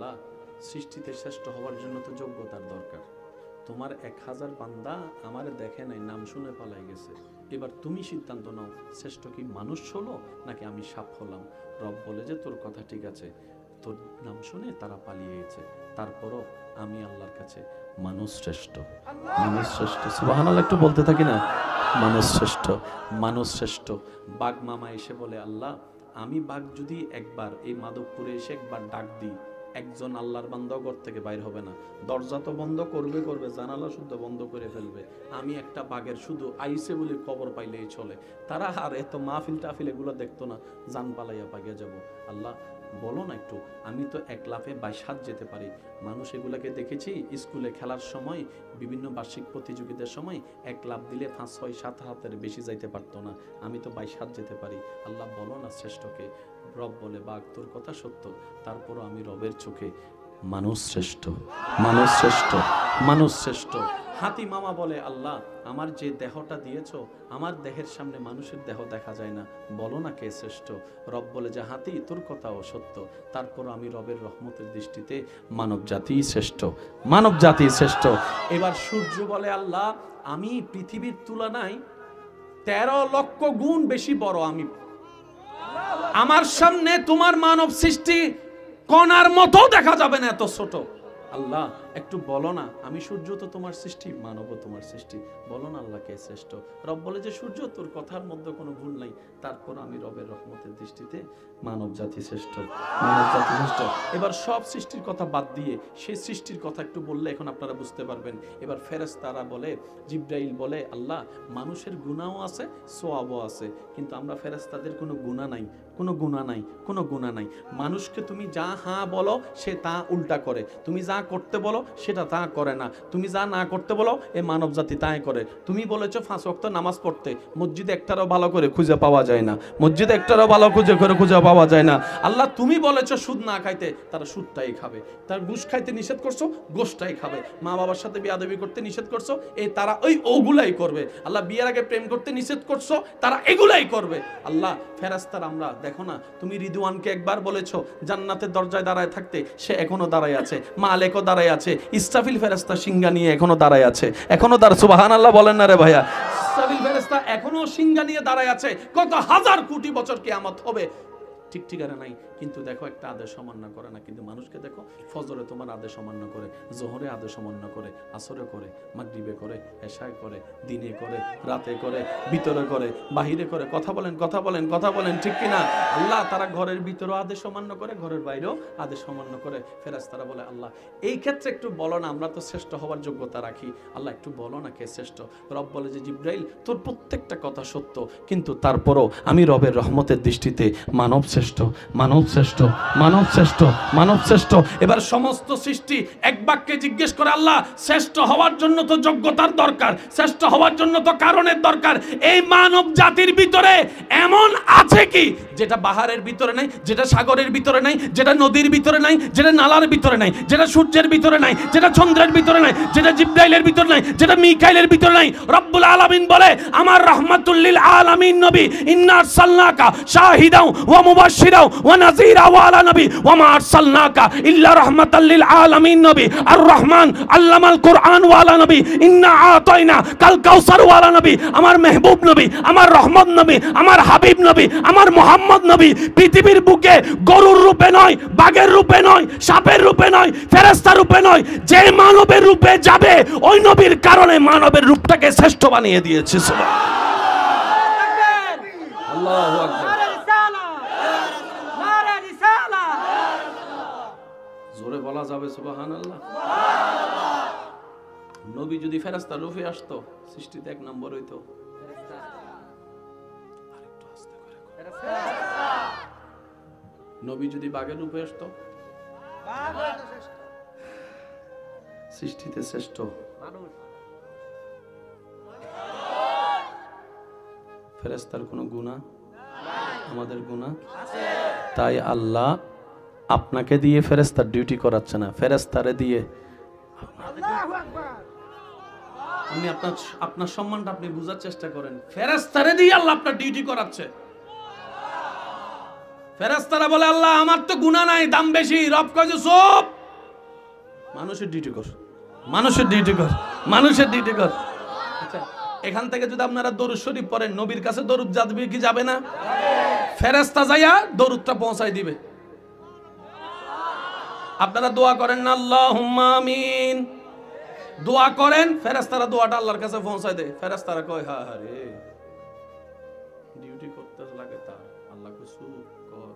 আল্লাহ সৃষ্টিতে শ্রেষ্ঠ হওয়ার জন্য তো যোগ্যতার দরকার। তোমার 1000 বান্দা আমারে দেখে নাই, নাম শুনে পালাই গেছে। এবার তুমি সিদ্ধান্ত নাও, শ্রেষ্ঠ কি মানুষ হলো নাকি আমি সাপ হলাম? রব বলে যে তোর কথা ঠিক আছে, তোর নাম শুনে তারা পালিয়ে গেছে, তারপরও আমি আল্লাহর কাছে মানুষ শ্রেষ্ঠ। মানুষ শ্রেষ্ঠ, সুবহানাল্লাহ একটু বলতে থাকি না, মানুষ শ্রেষ্ঠ, মানুষ শ্রেষ্ঠ। বাঘ মামা এসে বলে, আল্লাহ আমি বাঘ যদি একবার এই মাধবপুরে এসে একবার ডাক দিই, একজন আল্লাহর বান্দা ঘর থেকে বাইর হবে না, দরজা তো বন্ধ করবে, জানালা শুদ্ধ বন্ধ করে ফেলবে। আমি একটা বাঘের শুধু আইসে বলে খবর পাইলেই চলে, তারা আর এত মাহফিল টাফিল এগুলো দেখতো না, জান পালাইয়া পাগিয়া যাব। আল্লাহ বলো না একটু, আমি তো এক লাফে 22 হাত যেতে পারি। মানুষ এগুলাকে দেখেছি স্কুলে খেলার সময়, বিভিন্ন বার্ষিক প্রতিযোগিতার সময় এক লাফ দিলে 5, 6, 7 হাতের বেশি যাইতে পারতো না, আমি তো 22 হাত যেতে পারি। আল্লাহ বলো না শ্রেষ্ঠকে। রব বলে, বাঘ তোর কথা সত্য, তারপরও আমি রবের চোখে মানুষ শ্রেষ্ঠ, মানুষ শ্রেষ্ঠ, মানুষ শ্রেষ্ঠ। হাতি মামা বলে, আল্লাহ আমার যে দেহটা দিয়েছো, আমার দেহের সামনে মানুষের দেহ দেখা যায় না, বলো না কে শ্রেষ্ঠ? রব বলে যে হাতি তোর কথাও সত্য, তারপর আমি রবের রহমতের দৃষ্টিতে মানব জাতি শ্রেষ্ঠ, মানব জাতি শ্রেষ্ঠ। এবার সূর্য বলে, আল্লাহ আমি পৃথিবীর তুলনায় 13 লক্ষ গুণ বেশি বড়, আমি আমার সামনে তোমার মানব সৃষ্টি কণার মতো দেখা যাবে না, এত ছোট। আল্লাহ একটু বলো না, আমি সূর্য তো তোমার সৃষ্টি, মানবও তোমার সৃষ্টি, বলো না আল্লাহ কে শ্রেষ্ঠ? রব বলে যে সূর্য তোর কথার মধ্যে কোনো ভুল নাই, তারপর আমি রবের রহমতের দৃষ্টিতে মানব জাতি শ্রেষ্ঠ, মানব জাতি শ্রেষ্ঠ। এবার সব সৃষ্টির কথা বাদ দিয়ে সেই সৃষ্টির কথা একটু বললে এখন আপনারা বুঝতে পারবেন। এবার ফেরেশতারা বলে, জিবরাইল বলে, আল্লাহ মানুষের গুনাহও আছে, সওয়াবও আছে, কিন্তু আমরা ফেরেশতাদের কোনো গুনাহ নাই, কোনো গুনাহ নাই, কোনো গুনাহ নাই। মানুষকে তুমি যা হ্যাঁ বলো সে তা উল্টা করে, তুমি যা করতে বলো সেটা তা করে না, তুমি যা না করতে বলো এ মানব জাতি তাই করে। তুমি বলেছো 5 ওয়াক্ত নামাজ পড়তে, মসজিদে একটারও ভালো করে খুঁজে পাওয়া যায় না, মসজিদে একটারও ভালো খুঁজে পাওয়া যায় না। আল্লাহ তুমি বলেছো সুদ না খাইতে, তারা সুদটাই খাবে। তার ঘুষ খাইতে নিষেধ করছো, ঘুষটাই খাবে। মা বাবার সাথে বিয়াদবি করতে নিষেধ করছো, তারা ওগুলাই করবে। আল্লাহ বিয়ের আগে প্রেম করতে নিষেধ করছো, তারা এগুলাই করবে। আল্লাহ ফেরেশতারা আমরা দেখো না, তুমি রিদওয়ানকে একবার বলেছো জান্নাতের দরজায় দাঁড়ায় থাকতে, সে এখনো দাঁড়ায় আছে, মালেকও দাঁড়ায় আছে, ইসরাফিল ফেরেশতা সিংহা নিয়ে এখনো দাঁড়ায় আছে, এখনো সুবহানাল্লাহ বলেন না রে ভাইয়া? ইসরাফিল ফেরেশতা এখনো সিংহা নিয়ে দাঁড়ায় আছে, কত হাজার কোটি বছর কিয়ামত হবে, ঠিক ঠিকানা নাই। কিন্তু দেখো একটা আদেশ অমান্য করে না। কিন্তু মানুষকে দেখো, ফজরে তোমার আদেশ অমান্য করে, জোহরে আদেশ অমান্য করে, আসরে করে, মাগরিবে করে, এশায় করে, দিনে করে, রাতে করে, ভিতরে করে, বাহিরে করে। কথা বলেন, কথা বলেন, কথা বলেন, ঠিক কিনা? আল্লাহ তারা ঘরের ভিতরেও আদেশ অমান্য করে, ঘরের বাইরেও আদেশ অমান্য করে। ফেরেশতারা বলে, আল্লাহ এই ক্ষেত্রে একটু বলো না, আমরা তো শ্রেষ্ঠ হওয়ার যোগ্যতা রাখি, আল্লাহ একটু বলো না কে শ্রেষ্ঠ? রব বলে যে জিবরাইল তোর প্রত্যেকটা কথা সত্য, কিন্তু তারপরও আমি রবের রহমতের দৃষ্টিতে মানব শ্রেষ্ঠ, মানব শ্রেষ্ঠ, মানব শ্রেষ্ঠ, মানব শ্রেষ্ঠ। এবার সমস্ত সৃষ্টি এক বাক্যে জিজ্ঞেস করে, আল্লাহ শ্রেষ্ঠ হওয়ার জন্য তো যোগ্যতার দরকার, শ্রেষ্ঠ হওয়ার জন্য তো কারণের দরকার, এই মানব জাতির ভিতরে এমন আছে কি যেটা পাহাড়ের ভিতরে নাই, যেটা সাগরের ভিতরে নাই, যেটা নদীর ভিতরে নাই, যেটা নালার ভিতরে নাই, যেটা সূর্যের ভিতরে নাই, যেটা চন্দ্রের ভিতরে নাই, যেটা জিবরাইলের ভিতরে নাই, যেটা মিকাইলের ভিতরে নাই? রব্বুল আলামিন বলে, আমার রাহমাতুল লিল আলামিন নবী, ইন্না আরসালনাকা শাহিদাও ওয়া মুবাশশিরাও ওয়া নাযীরা ওয়া আলা নবী ওয়া মা আরসালনাকা ইল্লা রাহমাতাল লিল আলামিন নবী। আর রহমান আল্লামাল কুরআন ওয়া আলা নবী, ইন্না আতাইনা কাল কাউসার ওয়া আলা নবী। আমার মেহবুব নবী, আমার রহমত নবী, আমার হাবিব নবী, আমার মুহাম্মদ নবী পৃথিবীর বুকে গরুর রূপে নয়, বাঘের রূপে নয়, সাপের রূপে নয়, ফেরেশতার রূপে নয়, যে মানবের রূপে যাবে ওই নবীর কারণে মানবের রূপটাকে শ্রেষ্ঠ বানিয়ে দিয়েছে। সুবহানাল্লাহ, আল্লাহু আকবার। জোরে বলা যাবে সুবহানাল্লাহ? নবী যদি ফেরেশতার রূপে আসতো, সৃষ্টিতে 1 নম্বর হইতো। নবী যদি বাঘের রূপে আসতো, সৃষ্টিতে শ্রেষ্ঠ মানুষ। ফেরেশতার কোনো গুনাহ, আমাদের গুনাহ আছে, তাই আল্লাহ আপনাকে দিয়ে ফেরেশতার ডিউটি করাচ্ছে না, ফেরেশতারে দিয়ে। আপনি আপনার সম্মানটা আপনি বোঝার চেষ্টা করেন, ফেরেশতারে দিয়ে আল্লাহ আপনার ডিউটি করাচ্ছে। ফেরেশতারা বলে আল্লাহ আমার তো গুনাহ নাই, দাম বেশি। রব কয় যে চুপ, মানুষের ডিউটি কর, মানুষের ডিউটি কর, মানুষের ডিউটি কর। আচ্ছা, এখান থেকে যদি আপনারা দরুদ শরীফ পড়েন, নবীর কাছে দরুদ যাবে কি যাবে না? ফেরেশতা যাইয়া দরুদটা পৌঁছায় দিবে। আপনারা দোয়া করেন না আল্লাহুম্মা আমিন, দোয়া করেন, ফেরেশতারা দোয়াটা আল্লাহর কাছে পৌঁছায় দেয়। ফেরেশতারা কয় হ্যাঁ রে, ডিউটি করতে লাগে তার, আল্লাহ কিছু কর।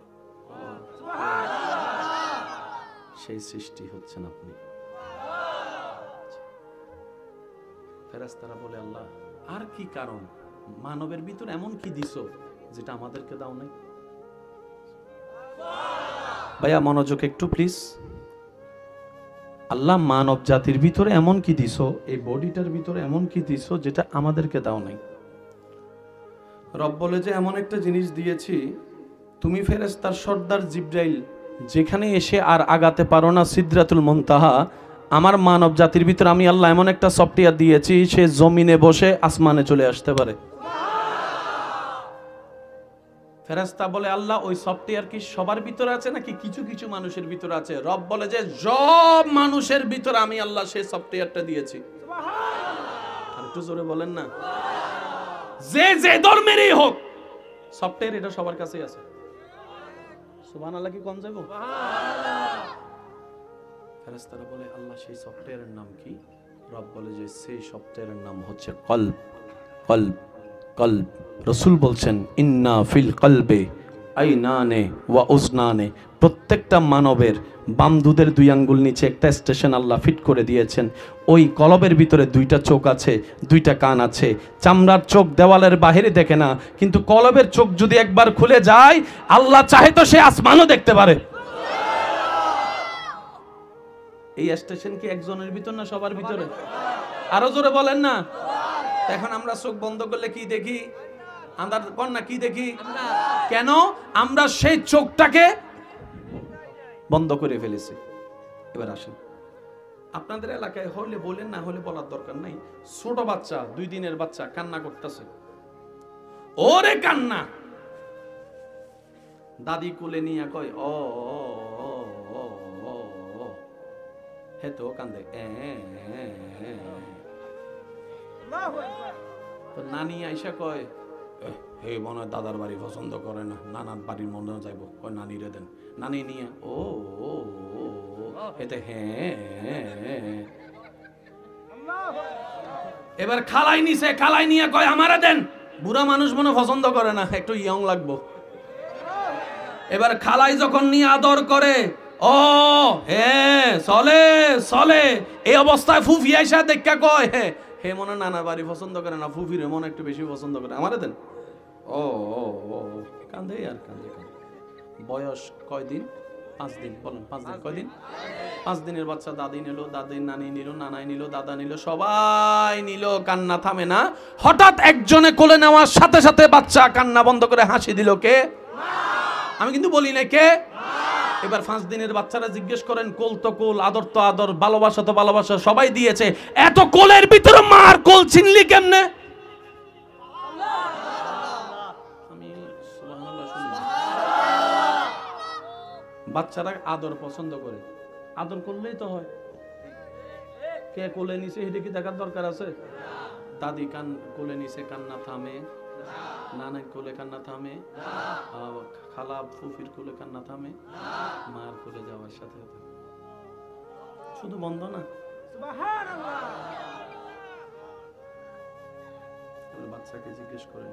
সেই সৃষ্টি হচ্ছেন আপনি। ফেরেশতারা বলে আল্লাহ আর কি কারণ, মানবের ভিতর এমন কি দিছো যেটা আমাদেরকে দাও নাই? ভাইয়া মনোযোগ একটু প্লিজ। আল্লাহ মানব জাতির ভিতরে এমন কি দিছো, এই বডিটার ভিতরে এমন কি দিছো যেটা আমাদেরকে দাও নাই? রব বলে যে এমন একটা জিনিস দিয়েছি, তুমি ফেরেশতার সর্দার জিবরাইল যেখানে এসে আর আগাতে পারো না, সিদরাতুল মুনতাহা, আমার মানব জাতির ভিতরে আমি আল্লাহ এমন একটা সফটওয়্যার দিয়েছি, সে জমিনে বসে আসমানে চলে আসতে পারে। ফেরেশতা বলে আল্লাহ ওই সফটওয়্যার কি সবার ভিতরে আছে নাকি কিছু কিছু মানুষের ভিতরে আছে? রব বলে যে সব মানুষের ভিতরে আমি আল্লাহ সেই সফটওয়্যারটা দিয়েছি। আর একটু জোরে বলেন না, যে যে ধর্মেরই হোক সফটওয়্যার এটা সবার কাছেই আছে। সুবহানাল্লাহ কি কম যাবো? ফেরেশতারা বলে আল্লাহ সেই সফটওয়্যারের নাম কি? রব বলে যে সেই সফটওয়্যারের নাম হচ্ছে কলব। কলব, কলব। রাসূল বলছেন ইন্না ফিল কলবে আইনানে ওয়া উজনানে, প্রত্যেকটা মানবের বাম দুধের দুই আঙ্গুল নিচে একটা স্টেশন আল্লাহ ফিট করে দিয়েছেন। ওই কলবের ভিতরে দুইটা চোখ আছে, দুইটা কান আছে। চামড়ার চোখ দেওয়ালের বাহিরে দেখে না, কিন্তু কলবের চোখ যদি একবার খুলে যায়, আল্লাহ চাহে তো সে আসমানও দেখতে পারে। এই স্টেশন কি একজনের ভিতর না সবার ভিতরে? আরো জোরে বলেন না। এখন আমরা চোখ বন্ধ করলে কি দেখি? আন্ধার কোন না কি দেখি? কেন? আমরা সেই চোখটাকে বন্ধ করে ফেলেছি। এবার আসেন, আপনাদের এলাকায় হলে বলেন, না হলে বলার দরকার নাই। ছোট বাচ্চা, 2 দিনের বাচ্চা কান্না করতেছে, ওরে কান্না, দাদি কোলে নিয়ে কয় ও হে তো কান্দে, তো নানি আইসা কয় হে মনে হয় দাদার বাড়ি পছন্দ করে না, নানার বাড়ির মনে যাইবো, কয় নানি রে দেন। নানি নিয়ে ও এতে হ্যাঁ। এবার খালাই নিছে, খালাই নিয়ে কয় আমারে দেন। বুড়া মানুষ মনে পছন্দ করে না, একটু ইয়ং লাগবো। এবার খালাই যখন নিয়ে আদর করে, ও হ্যাঁ চলে চলে, এই অবস্থায় ফুফি আইসা দেখা কয় হে মনে নানার বাড়ি পছন্দ করে না, ফুফির মনে একটু বেশি পছন্দ করে, আমারে দেন। ও কান্দে আর কান্দে। বয়স কয়দিন? 5 দিন। বলেন 5 দিন। কয়দিন? 5 দিনের বাচ্চা দাদি নিল, দাদি নানি নিল, নানাই নিল, দাদা নিল, সবাই নিল, কান্না থামে না। হঠাৎ একজনে কোলে নেওয়ার সাথে সাথে বাচ্চা কান্না বন্ধ করে হাসি দিল। কে? আমি কিন্তু বলি না কে। এবার 5 দিনের বাচ্চারা জিজ্ঞেস করেন, কোল তো কোল, আদর তো আদর, ভালোবাসা তো ভালোবাসা, সবাই দিয়েছে, এত কোলের ভিতরে মার কোল চিনলি কেমনে? আমি সুবহানাল্লাহ শুনি। বাচ্চারা আদর পছন্দ করে, আদর করলেই তো হয়। কে কোলে নিছে এটা কি দেখার দরকার আছে? দাদি কোলে নিছে কান্না থামে, নানার কোলে কান্না থামে, খালা ফুফির কোলে কান্না থামে, মার কোলে যাওয়ার সাথে সাথে শুধু বন্ধ না। বাচ্চাকে জিজ্ঞেস করেন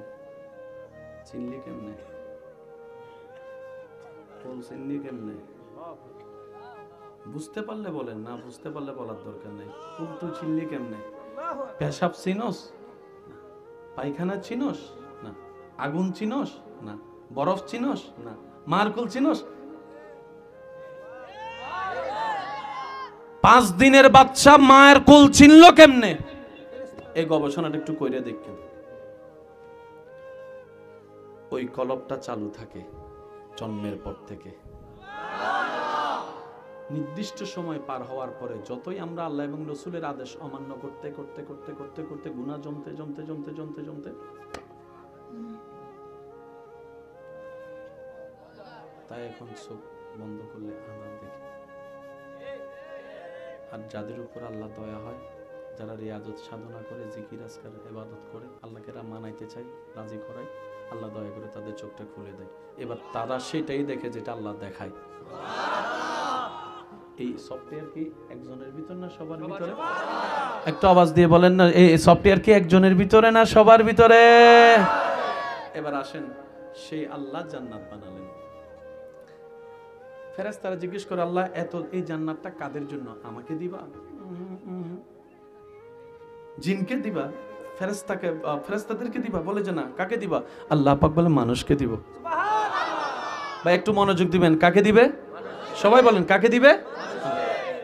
চিনলি কেমনে, কোল চিনলি কেমনে? বুঝতে পারলে বলেন, না বুঝতে পারলে বলার দরকার নেই। কোল তুই চিনলি কেমনে? পেশাব চিনস? পায়খানা চিনস? না। আগুন চিনস? না। বরফ চিনস? না। মার কোল চিনস? 5 দিনের বাচ্চা মায়ের কোল চিনল কেমনে? এই গবেষণাটা একটু কইরে দেখেন। ওই কলবটা চালু থাকে জন্মের পর থেকে। নির্দিষ্ট সময় পার হওয়ার পরে যতই আমরা আল্লাহ এবং রসুলের আদেশ অমান্য করতে করতে করতে করতে করতে গুনাহ জমতে জমতে জমতে জমতে জমতে তাই এখন চোখ বন্ধ করলে আজান দেখি। আর যাদের উপর আল্লাহ দয়া হয়, যারা রিয়াজত সাধনা করে, জিকির আজকার ইবাদত করে, আল্লাহকে মানাইতে চায়, রাজি করায়, আল্লাহ দয়া করে তাদের চোখটা খুলে দেয়। এবার তারা সেটাই দেখে যেটা আল্লাহ দেখায়। এই সফটওয়্যার কি একজনের ভিতর না সবার ভিতরে? একটু আওয়াজ দিয়ে বলেন না, এই সফটওয়্যার কি একজনের ভিতরে না সবার ভিতরে? এবার আসেন, সেই আল্লাহ জান্নাত বানালেন। ফেরেশতারা জিজ্ঞেস করে, আল্লাহ এত এই জান্নাতটা কাদের জন্য? আমাকে দিবা? জিনকে দিবা? ফেরেশতাদেরকে দিবা? বলে যে না। কাকে দিবা? আল্লাহ পাক বলে মানুষকে দিব। সুবহানাল্লাহ। ভাই একটু মনোযোগ দিবেন, কাকে দিবে? সবাই বলেন কাকে দিবে?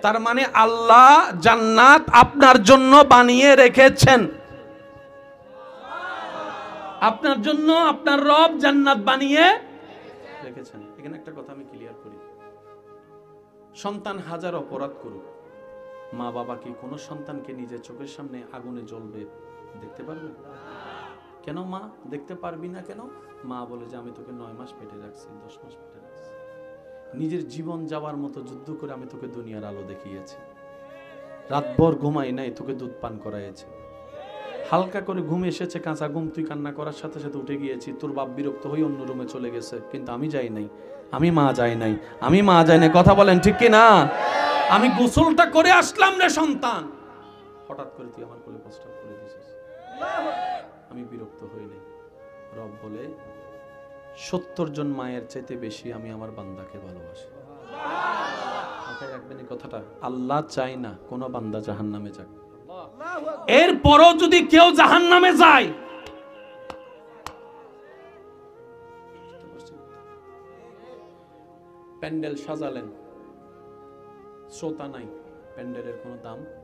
তার মানে আল্লাহ জান্নাত আপনার জন্য বানিয়ে রেখেছেন। আপনার জন্য আপনার রব জান্নাত বানিয়ে রেখেছেন। এখানে একটা কথা আমি ক্লিয়ার করি, সন্তান হাজার অপরাধ করুক, মা বাবা কি কোনো সন্তানকে নিজের চোখের সামনে আগুনে জ্বলবে দেখতে পারবে? কেন মা দেখতে পারবি না কেন? মা বলে যে আমি তোকে 9 মাস পেটে রাখছি, 10 মাস পেটে রাখছি, নিজের জীবন যাওয়ার মতো যুদ্ধ করে আমি তোকে দুনিয়ার আলো দেখিয়েছি, রাতভর ঘুমাই নাই, তোকে দুধ পান করাইছি, হালকা করে ঘুম এসেছে, কাঁচা ঘুম, তুই কান্না করার সাথে সাথে উঠে গিয়েছি, তোর বাপ বিরক্ত হয়ে অন্য রুমে চলে গেছে, কিন্তু আমি যাই নাই, আমি মা যাই নাই, আমি মা যাই নাই। কথা বলেন ঠিক কি না? আমি গোসলটা করে আসলাম রে সন্তান, হঠাৎ করে তুই আমার কোলে প্রস্রাব করে দিয়েছিস, আমি বিরক্ত হই নাই। রব বলে 70 জন মায়ের চাইতে বেশি আমি আমার বান্দাকে ভালোবাসি। মাথায় রাখবেন এই কথাটা। আল্লাহ চায় না কোন বান্দা জাহান্নামে যাক। এরপরও যদি কেউ জাহান্নামে যায়, প্যান্ডেল সাজালেন, শ্রোতা নাই, প্যান্ডেলের কোনো দাম নাই।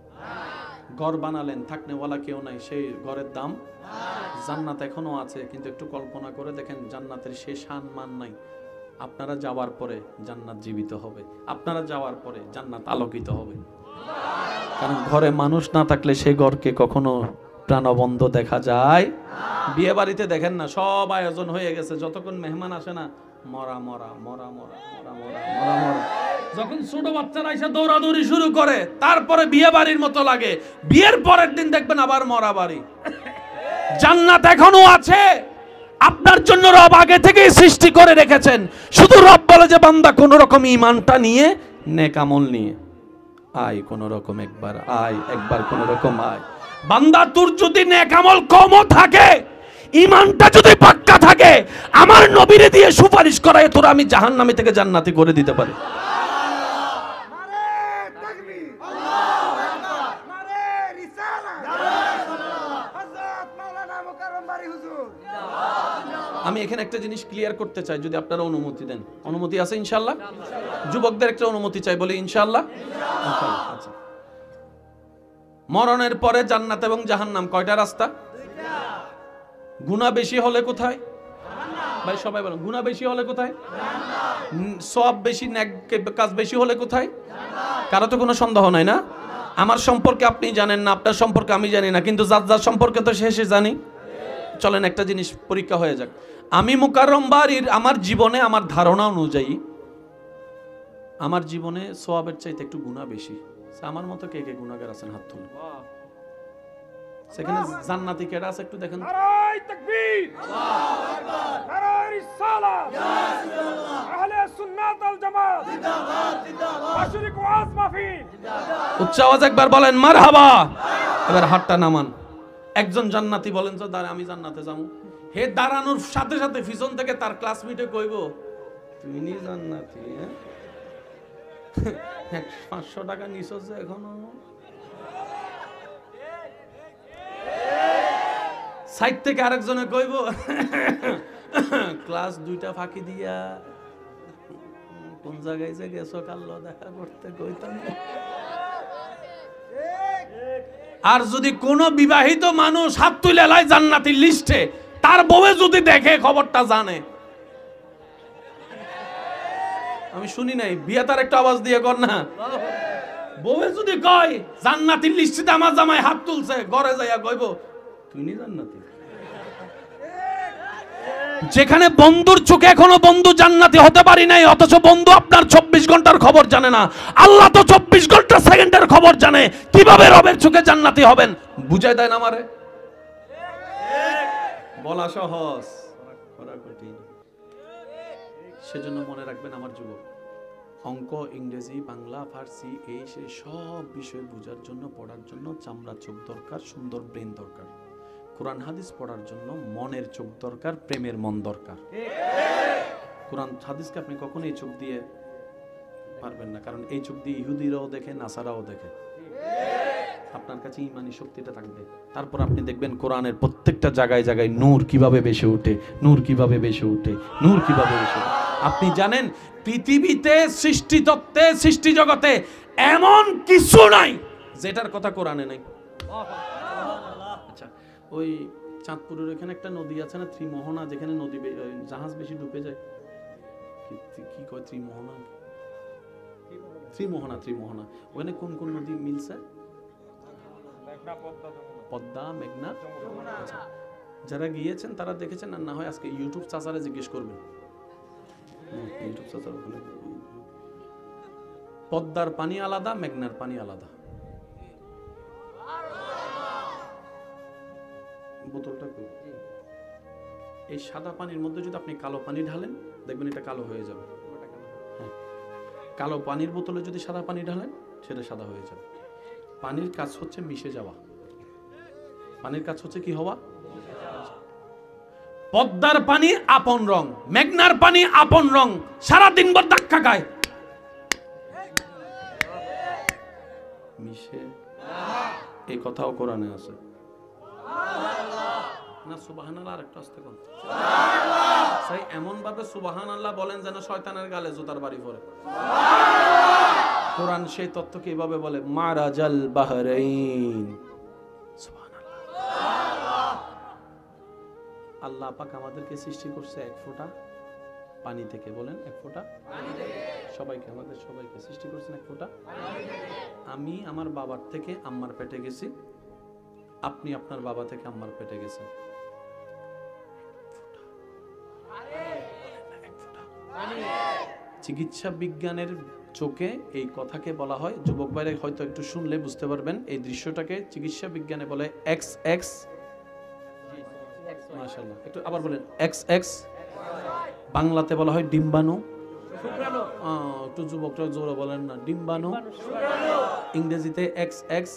ঘর বানালেন, থাকনেওয়ালা কেউ নাই, সেই ঘরের দাম নাই। জান্নাত এখনো আছে, কিন্তু একটু কল্পনা করে দেখেন জান্নাতের সেই শান মান নাই। আপনারা যাওয়ার পরে জান্নাত জীবিত হবে, আপনারা যাওয়ার পরে জান্নাত আলোকিত হবে। কারণ ঘরে মানুষ না থাকলে সেই ঘরকে কখনো প্রাণবন্ত দেখা যায়। বিয়ে বাড়িতে দেখেন না, সব আয়োজন হয়ে গেছে, যতক্ষণ মেহমান আসে না, মরা মরা মরা মরা মরা মরা মরা মরা। যখন ছোট বাচ্চারা এসে দৌড়াদৌড়ি শুরু করে, তারপরে বিয়ে বাড়ির মতো লাগে। বিয়ের পরের দিন দেখবেন আবার মরা বাড়ি। জান্নাত এখনো আছে, আপনার জন্য রব আগে থেকেই সৃষ্টি করে রেখেছেন। শুধু রব বলে যে বান্দা কোন রকম ঈমানটা নিয়ে, নেক আমল নিয়ে আয়, কোন রকম একবার আয়, একবার কোন রকম আয়। বান্দা তোর যদি নেক আমল কমও থাকে, ঈমানটা যদি পাক্কা থাকে, আমার নবীরে দিয়ে সুপারিশ করায় তোরা আমি জাহান্নামী থেকে জান্নাতি করে দিতে পারি। আমি এখানে একটা জিনিস ক্লিয়ার করতে চাই, যদি আপনারা অনুমতি দেন। অনুমতি আছে ইনশাআল্লাহ? যুবকদের একটা অনুমতি চাই, বলি ইনশাআল্লাহ। আচ্ছা, মরণের পরে জান্নাত এবং জাহান্নাম কয়টা রাস্তা? গুনাহ বেশি হলে কোথায়? ভাই সবাই বলেন, গুনাহ বেশি হলে কোথায়? সওয়াব বেশি, নেক কাজ বেশি হলে কোথায়? কারো তো কোনো সন্দেহ নাই না? আমার সম্পর্কে আপনি জানেন না, আপনার সম্পর্কে আমি জানি না, কিন্তু যার যার সম্পর্কে তো শেষে জানি। চলেন একটা জিনিস পরীক্ষা হয়ে যাক। আমি মুকাররম বাড়ির আমার জীবনে, আমার ধারণা অনুযায়ী আমার জীবনে সওয়াবের চাইতে একটু গুনাহ বেশি। আমার মতো কে কে গুনাহগার আছেন হাত তুলুন। সেখানে জান্নাতি কেডা আছে একটু দেখেন। নারায়ে তাকবীর, আল্লাহু আকবার, নারায়ে রিসালাত, ইয়া রাসূলুল্লাহ, আহলে সুন্নাত ওয়াল জামাত জিন্দাবাদ জিন্দাবাদ, মাশরিক ওয়াজ মাহফিল জিন্দাবাদ। উচ্চ আওয়াজে একবার বলেন মারহাবা। এবার হাতটা নামান। একজন জান্নাতি বলেন তো, আমি জান্নাতে যাবো। হে দাঁড়ানোর সাথে সাথে পিছন থেকে তার ক্লাসমেটে কইব, তুমি নি জান্নাতি? 500 টাকা নিছো যে এখনো। সাইড থেকে আরেকজনে কইব, ক্লাস 2টা ফাঁকি দিয়া কোন জায়গায় যে গেছো কাল্লো দেখা করতে কইতাম। আর যদি কোন বিবাহিত মানুষ হাত তুলে লাই জান্নাতের লিস্টে, তার বউয়ে যদি দেখে খবরটা জানে। আমি শুনি নাই, বিয়ে তার একটা আওয়াজ দিয়ে কর না। বউয়ে যদি কয় জান্নাতের লিস্টে আমার জামাই হাত তুলছে, ঘরে যাইয়া কইব তুই নি জান্নাতি। যেখানে বন্ধুর চোখে এখনো বন্ধু জান্নাতি হতে পারি নাই, অথচ বন্ধু আপনার 24 ঘন্টার খবর জানে না। আল্লাহ তো 24 ঘন্টা সেকেন্ডের খবর জানে। কিভাবে রবের চোখে জান্নাতি হবেন? বুঝাই দেয় না আমারে? বলা সহজ, করা কঠিন। সেজন্য মনে রাখবেন আমার যুবক, অঙ্ক, ইংরেজি, বাংলা, ফার্সি, এই সেই সব বিষয় বোঝার জন্য, পড়ার জন্য চামড়া চোখ দরকার, সুন্দর ব্রেন দরকার। কোরআন হাদিস পড়ার জন্য মনের চোখ দরকার, প্রেমের মন দরকার। কোরআন হাদিসকে আপনি কখনো এই চোখ দিয়ে পারবেন না, কারণ এই চোখ দিয়ে ইহুদিরাও দেখে, নাসারাও দেখে। আপনার কাছে ইমানি শক্তিটা থাকবে, তারপর আপনি দেখবেন কোরআনের প্রত্যেকটা জায়গায় জায়গায় নূর কিভাবে বেশি ওঠে, নূর কিভাবে বেশি ওঠে, নূর কিভাবে বেশি ওঠে। আপনি জানেন পৃথিবীতে, সৃষ্টিতত্ত্বে, সৃষ্টি জগতে এমন কিছু নাই যেটার কথা কোরআনে নাই। আচ্ছা, ওই চাঁদপুরের ওখানে একটা নদী আছে না, ত্রিমোহনা, যেখানে নদী জাহাজ বেশি ডুবে যায়, কি কয় ত্রিমোহনা? ত্রিমোহনা, ত্রিমোহনা। ওখানে কোন কোন নদী মিলছে? পদ্মা, মেঘনা। আচ্ছা, যারা গিয়েছেন তারা দেখেছেন, আর না হয় আজকে ইউটিউব চাচারে জিজ্ঞেস করবেন। ইউটিউব চাচার ওখানে পদ্মার পানি আলাদা, মেঘনার পানি আলাদা। বোতলটা কই? এই সাদা পানির মধ্যে যদি আপনি কালো পানি ঢালেন, দেখবেন এটা কালো হয়ে যাবে। কালো পানির বোতলে যদি সাদা পানি ঢালেন, সেটা সাদা হয়ে যাবে। পানির কাজ হচ্ছে মিশে যাওয়া। পানির কাজ হচ্ছে কি হওয়া? পদ্মার পানি আপন রং, মেঘনার পানি আপন রং, সারাদিন ভর ধাক্কা খায়, মিশে। এই কথাও কোরআনে আছে না? সুবহানাল্লাহ। আরেকটু আস্তে কোন সেই এমন ভাবে সুবহানাল্লাহ বলেন যেন শয়তানের গালে জুতার বাড়ি পড়ে। কোরআন সেই তত্ত্বকে এইভাবে বলে, মারাজাল বাহরাইন। সুবহানাল্লাহ। আল্লাহ পাক আমাদেরকে সৃষ্টি করছে এক ফোঁটা পানি থেকে। বলেন, এক ফোঁটা পানি থেকে। সবাইকে, আমাদের সবাইকে সৃষ্টি করছেন এক ফোঁটা পানি থেকে। আমি আমার বাবার থেকে আম্মার পেটে গেছি, আপনি আপনার বাবা থেকে আম্মার পেটে গেছেন। চিকিৎসা বিজ্ঞানের চোখে এই কথাকে বলা হয়, যুবক ভাইরা হয়তো একটু শুনলে বুঝতে পারবেন, এই দৃশ্যটাকে চিকিৎসা বিজ্ঞানে বলে এক্স এক্স। মাশাআল্লাহ, একটু আবার বলেন, এক্স এক্স। বাংলাতে বলা হয় ডিম্বাণু। একটু যুবকরা জোরে বলেন না, ডিম্বাণু। ইংরেজিতে এক্স এক্স।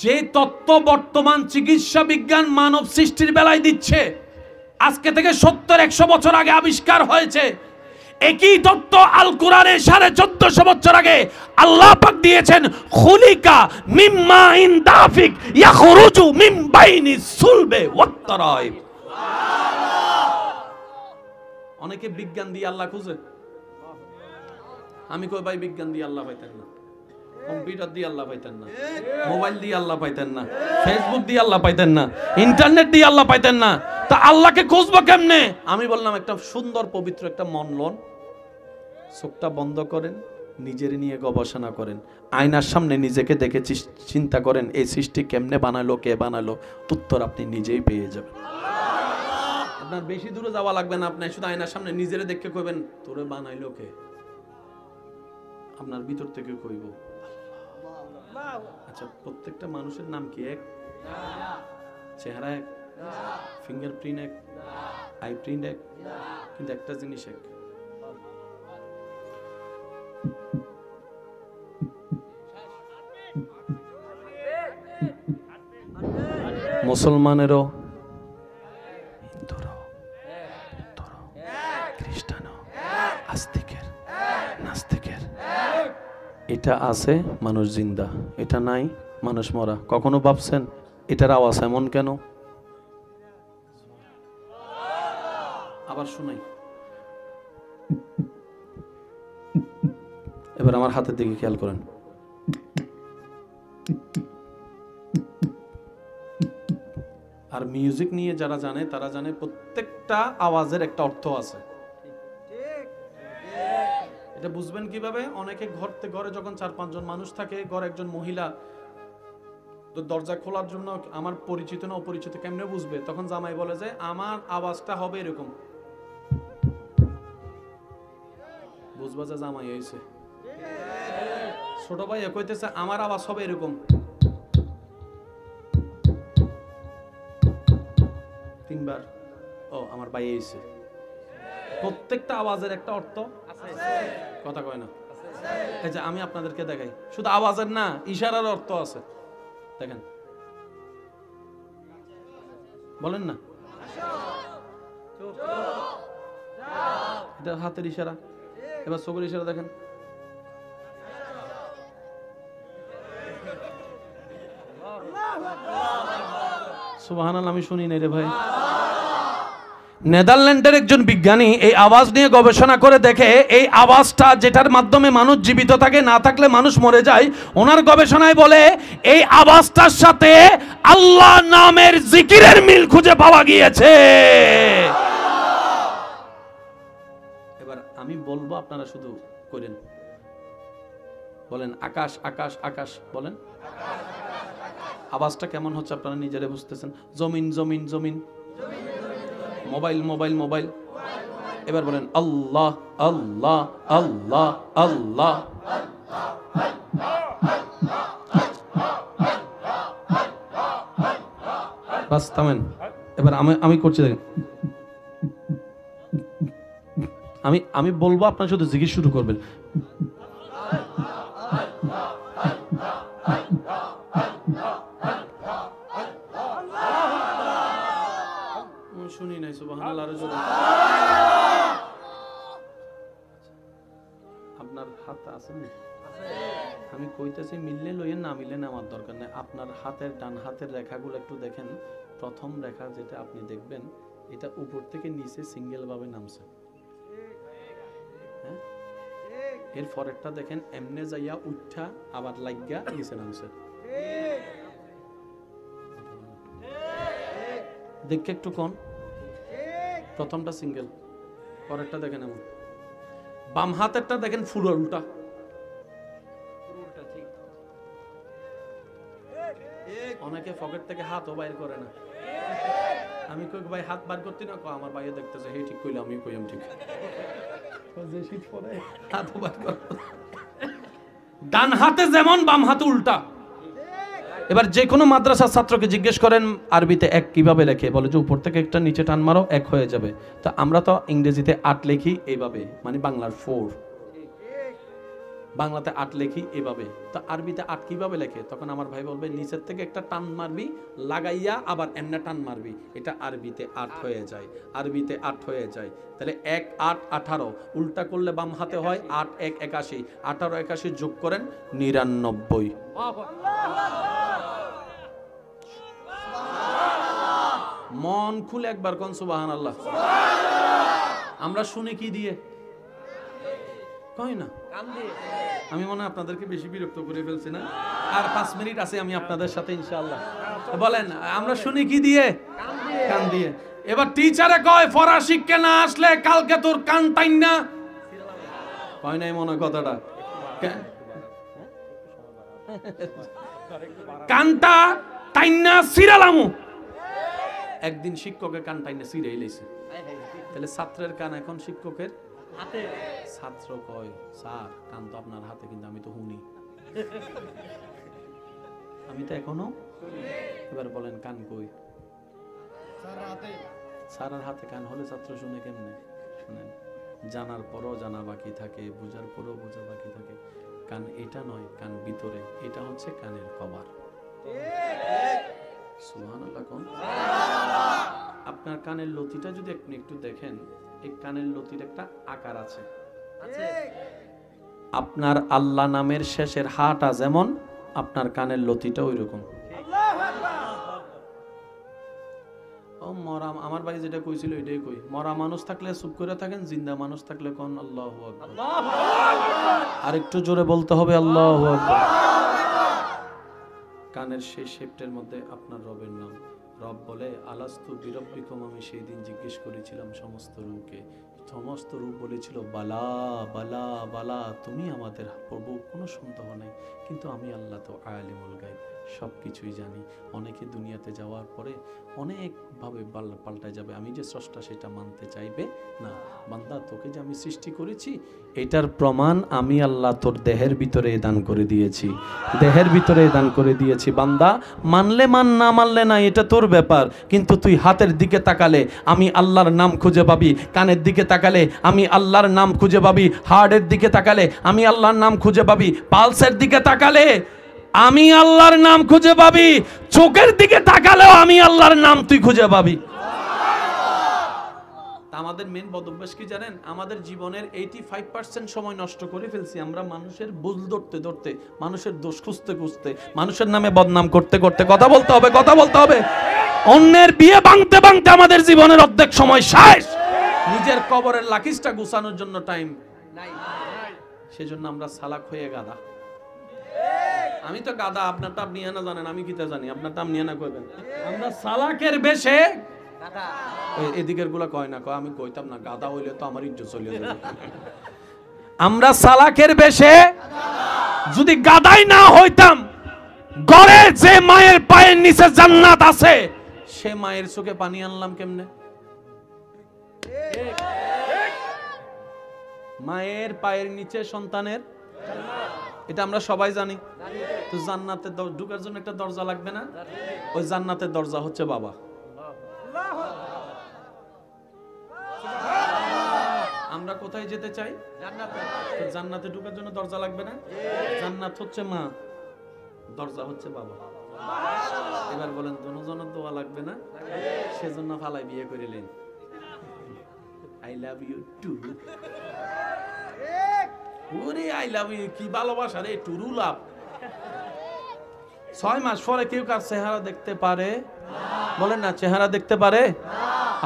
যে তত্ত্ব বর্তমান চিকিৎসা বিজ্ঞান মানব সৃষ্টির বেলায় দিচ্ছে, আজকে থেকে 70-100 বছর আগে আবিষ্কার হয়েছে। একই তত্ত্ব আল কোরআনে 1450 বছর আগে আল্লাহ পাক দিয়েছেন। খুলিকা মিম্মা ইন দাফিক ইয়াখরুজু মিন বাইনি সুলবে ওয়াত তারাইব। অনেকে বিজ্ঞান দিয়ে আল্লাহ খুঁজে। আমি কই ভাই, বিজ্ঞান দিয়ে আল্লাহ পাইতেন না, কম্পিউটার দিয়ে আল্লাহ পাইতেন না, মোবাইল দিয়ে আল্লাহ পাইতেন না, ফেসবুক দিয়ে আল্লাহ পাইতেন না, ইন্টারনেট দিয়ে আল্লাহ পাইতেন না, তা আল্লাহকে খুঁজবো কেমনে? আমি বললাম, একটা সুন্দর পবিত্র একটা মন লন, চোখটা বন্ধ করেন, নিজের নিয়ে গবেষণা করেন, আয়নার সামনে নিজেকে দেখে চিন্তা করেন এই সৃষ্টি কেমনে বানালো, কে বানালো, উত্তর আপনি নিজেই পেয়ে যাবেন। আপনার বেশি দূরে যাওয়া লাগবে না, আপনি শুধু আয়নার সামনে নিজেরে দেখে কইবেন তোরে বানাইলো কে, আপনার ভিতর থেকে কইব। আচ্ছা, প্রত্যেকটা মানুষের নাম কি এক? চেহারা এক, ফিঙ্গারপ্রিন্ট এক, আই প্রিন্ট এক, কিন্তু একটা জিনিস এক। মুসলমানেরও, হিন্দুরও, খ্রিস্টানও, আস্তিকের, নাস্তিকের, এটা আছে মানুষ জিন্দা, এটা নাই মানুষ মরা। কখনো ভাবছেন এটার আওয়াজ এমন কেন? আবার শুনাই, এবার আমার হাতের দিকে খেয়াল করেন। আর মিউজিক নিয়ে যারা জানে তারা জানে প্রত্যেকটা আওয়াজের একটা অর্থ আছে। এটা বুঝবেন কিভাবে? অনেকে ঘরে যখন 4-5 জন মানুষ থাকে, ঘরে একজন মহিলা তো দরজা খোলার জন্য আমার পরিচিত না অপরিচিত কেমনে বুঝবে? তখন জামাই বলে যে আমার আওয়াজটা হবে এরকম, বুঝবা যে জামাই হয়েছে। ছোট ভাই কইতেছে আমার আওয়াজ হবে এরকম, 3 বার, ও আমার ভাই হয়েছে। প্রত্যেকটা আওয়াজের একটা অর্থ কথা কয় না। এই যে আমি আপনাদেরকে দেখাই, শুধু আওয়াজের না, ইশারার অর্থ আছে। দেখেন, বলেন না, এটা হাতের ইশারা। এবার চোখের ইশারা দেখেন, সুবহানাল্লাহ। আমি শুনি নাই রে ভাই। নেদারল্যান্ডের একজন বিজ্ঞানী এই আওয়াজ নিয়ে গবেষণা করে দেখে এই আওয়াজটা যেটার মাধ্যমে মানুষ জীবিত থাকে, না থাকলে মানুষ মরে যায়, ওনার গবেষণায় বলে এই আওয়াজটার সাথে আল্লাহ নামের জিকিরের মিল খুঁজে পাওয়া গিয়েছে। এবার আমি বলবো, আপনারা শুধু করেন, বলেন আকাশ আকাশ আকাশ, বলেন আওয়াজটা কেমন হচ্ছে আপনারা নিজেরা বুঝতেছেন। জমিন জমিন জমিন, মোবাইল মোবাইল মোবাইল। এবার বলেন আল্লাহ আল্লাহ আল্লাহ আল্লাহ। বাস থামেন। এবার আমি করছি, দেখেন, আমি বলবো, আপনারা শুধু জিকির শুরু করবেন। শুনি নাই, সুবহানাল্লাহ। আপনার হাত আছে না? আমি কইতেছি মিললে লইয়েন, না মিললে আমার দরকার নাই। আপনার হাতের ডান হাতের রেখাগুলো একটু দেখেন। প্রথম রেখা যেটা আপনি দেখবেন, এটা উপর থেকে নিচে সিঙ্গেল ভাবে নামছে। হ্যাঁ, এর পরেরটা দেখেন এমনে যাইয়া উঠা আবার লাগিয়া নিচে নামছে। দেখে একটু কোন, প্রথমটা সিঙ্গেল, পরেরটা দেখেন এমন। বাম হাতেরটা দেখেন ফুল উল্টা। অনেকে পকেট থেকে হাতও বাইর করে না। আমি কই ভাই হাত বার করতে না, আমার ভাইয়ে দেখতেছে, হে ঠিক কইলে আমি কইম ঠিক। ডান হাতে যেমন বাম হাতে উল্টা। এবার যে কোনো মাদ্রাসার ছাত্রকে জিজ্ঞেস করেন আরবিতে এক কিভাবে লেখে, বলে যে উপর থেকে একটা নিচে টান মারো, এক হয়ে যাবে। তো আমরা তো ইংরেজিতে 8 লিখি এইভাবে, মানে বাংলার 4, বাংলাতে 8 লিখি এভাবে। তো আরবিতে 8 কিভাবে লেখে? তখন আমার ভাই বলবে নিচের থেকে একটা টান মারবি, লাগাইয়া আবার এমনে টান মারবি, এটা আরবিতে 8 হয়ে যায়। আরবিতে 8 হয়ে যায়। তাহলে 1 8 18, উল্টা করলে বাম হাতে হয় 8 1 81, 18 81 যোগ করেন 99। মন খুলে একবার কোন সুবহানাল্লাহ। আমরা শুনি কি দিয়ে? কই না, আমি মনে হয় আপনাদেরকে বেশি বিরক্ত করে ফেলছি না? আর 5 মিনিট আছে আমি আপনাদের সাথে ইনশাআল্লাহ। বলেন আমরা শুনি কি দিয়ে? কান দিয়ে। এবার টিচারে কয় পড়া শিখকে না আসলে কালকে তোর কান টাইন না, কয় নাই মনে কথাটা? কানটা টাইন না সিরালামু। একদিন শিক্ষকের কান টাইন না সিরাই লাইছে। তাহলে ছাত্রের কান এখন শিক্ষকের হাতে। ছাত্র কয় স্যার কান তো আপনার হাতে, কিন্তু আমি তো শুনি, আমি তো এখনো। এবার বলেন কান কই? স্যারের হাতে কান হলে ছাত্র শুনে কেমনে? শুনেন, জানার পরও জানা বাকি থাকে, বোঝার পরও বোঝা বাকি থাকে। কান এটা নয়, কান ভিতরে, এটা হচ্ছে কানের কভার। সুবহানাল্লাহ কোন। আপনার কানের লতিটা যদি আপনি একটু দেখেন, এই কানের লতির একটা আকার আছে। আপনার আল্লাহ নামের শেষের হাটা যেমন, আপনার কানের লতিটা ওই রকম। ও মরা, আমার ভাই যেটা কইছিল এটাই কই, মরা মানুষ থাকলে চুপ করে থাকেন, জিন্দা মানুষ থাকলে কোন আল্লাহু আকবার। আর একটু জোরে বলতে হবে আল্লাহু আকবার। কানের সেই শেপটার মধ্যে আপনার রবের নাম। রব বলে আলাস্তু বিরব্বিকুম, আমি সেই দিন জিজ্ঞেস করেছিলাম সমস্ত রূপকে, সমস্ত রূপ বলেছিল বালা বালা বালা, তুমি আমাদের প্রভু, কোনো সন্দেহ নেই, কিন্তু আমি আল্লাহ তো আলিমুল গায়ব, সব কিছুই জানি। অনেকে দুনিয়াতে যাওয়ার পরে অনেকভাবে পাল্টায় যাবে, আমি যে স্রষ্টা সেটা মানতে চাইবে না। বান্দা, তোকে যে আমি সৃষ্টি করেছি এটার প্রমাণ আমি আল্লাহ তোর দেহের ভিতরে দান করে দিয়েছি, দেহের ভিতরে দান করে দিয়েছি। বান্দা, মানলে মান, না মানলে না, এটা তোর ব্যাপার। কিন্তু তুই হাতের দিকে তাকালে আমি আল্লাহর নাম খুঁজে পাবি, কানের দিকে তাকালে আমি আল্লাহর নাম খুঁজে পাবি, হার্টের দিকে তাকালে আমি আল্লাহর নাম খুঁজে পাবি, পালসের দিকে তাকালে আমি আল্লাহর নাম খুঁজে পাবি, চোখের দিকে তাকালেও আমি আল্লাহর নাম তুই খুঁজে পাবি। আমাদের মেন বদভ্যাস কি জানেন? আমাদের জীবনের 85% সময় নষ্ট করে ফেলছি আমরা মানুষের ভুল ধরতে ধরতে, মানুষের দোষ খুঁজতে খুঁজতে, মানুষের নামে বদনাম করতে করতে। কথা বলতে হবে, কথা বলতে হবে। অন্যের বিয়ে ভাঙতে ভাঙতে আমাদের জীবনের অর্ধেক সময় শেষ। নিজের কবরের লাকিজটা গুছানোর জন্য টাইম নাই। সেজন্য আমরা সালাক হয়ে গাদা। আমি তো গাদা, আপনারটা আপনি না জানেন, আমি কিতা জানি, আপনারটা আপনি না কইবেন। আমরা সালাকের বেশে গাদা। এদিকের গুলা কয় না, কয় আমি কইতাম না, গাদা হইলে তো আমার ইজ্জত চলে যাবে। আমরা সালাকের বেশে যদি গাদাই না হইতাম, গড়ে যে মায়ের পায়ের নিচে জান্নাত আছে সে মায়ের চোখে পানি আনলাম কেমনে? মায়ের পায়ের নিচে সন্তানের জান্নাত, এটা আমরা সবাই জানি। তো জান্নাতে ঢোকার জন্য একটা দরজা লাগবে না? ওই জান্নাতের দরজা হচ্ছে বাবা। আমরা কোথায় যেতে চাই? জান্নাতে। তো জান্নাতে ঢোকার জন্য দরজা লাগবে না? জান্নাত হচ্ছে মা, দরজা হচ্ছে বাবা। এবার বলেন, দুজনের দোয়া লাগবে না? সেজন্য ফালাই বিয়ে করিলেন। I love you too. ওরে আই লাভ ইউ, কি ভালোবাসা রে, টুরু লাভ। 6 মাস পরে কেউ কার চেহারা দেখতে পারে? বলেন না, চেহারা দেখতে পারে?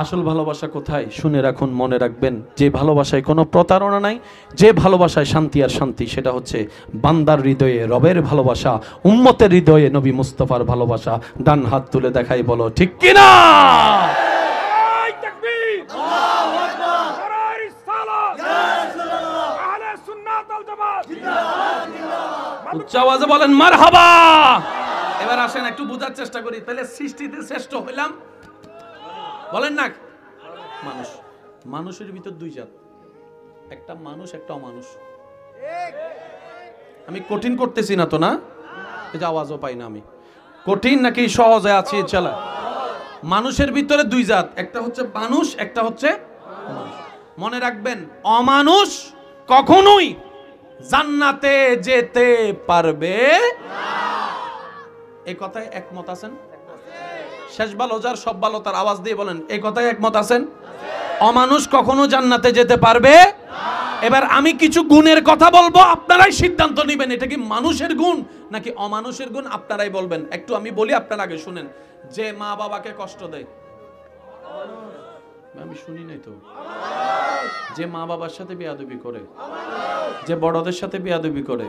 আসল ভালোবাসা কোথায়? শুনে রাখুন, মনে রাখবেন, যে ভালোবাসায় কোনো প্রতারণা নাই, যে ভালোবাসায় শান্তি আর শান্তি, সেটা হচ্ছে বান্দার হৃদয়ে রবের ভালোবাসা, উম্মতের হৃদয়ে নবী মুস্তাফার ভালোবাসা। ডান হাত তুলে দেখাই, বলো ঠিক কিনা? উচ্চ আওয়াজে বলেন মারহাবা। এবার আসেন একটু বোঝার চেষ্টা করি, তাহলে সৃষ্টিতে শ্রেষ্ঠ হইলাম বলেন না? মানুষ। মানুষের ভিতর দুই জাত, একটা মানুষ, একটা অমানুষ। আমি কঠিন করতেছি না তো? না, এই যে আওয়াজও পাই না আমি, কঠিন নাকি সহজে আছি? চলা। মানুষের ভিতরে দুই জাত, একটা হচ্ছে মানুষ, একটা হচ্ছে অমানুষ। মনে রাখবেন, অমানুষ কখনোই জান্নাতে যেতে পারবে না। এই কথায় একমত আছেন? শেষ ভালো যার সব ভালো তার, আওয়াজ দিয়ে বলেন এই কথায় একমত আছেন? অমানুষ কখনো জান্নাতে যেতে পারবে না। এবার আমি কিছু গুণের কথা বলবো, আপনারাই সিদ্ধান্ত নেবেন এটা কি মানুষের গুণ নাকি অমানুষের গুণ, আপনারাই বলবেন। একটু আমি বলি, আপনারা আগে শুনেন। যে মা বাবাকে কষ্ট দেয়, আমি শুনি নাই তো। যে মা বাবার সাথে বেয়াদবি করে, যে বড়দের সাথে বেয়াদবি করে,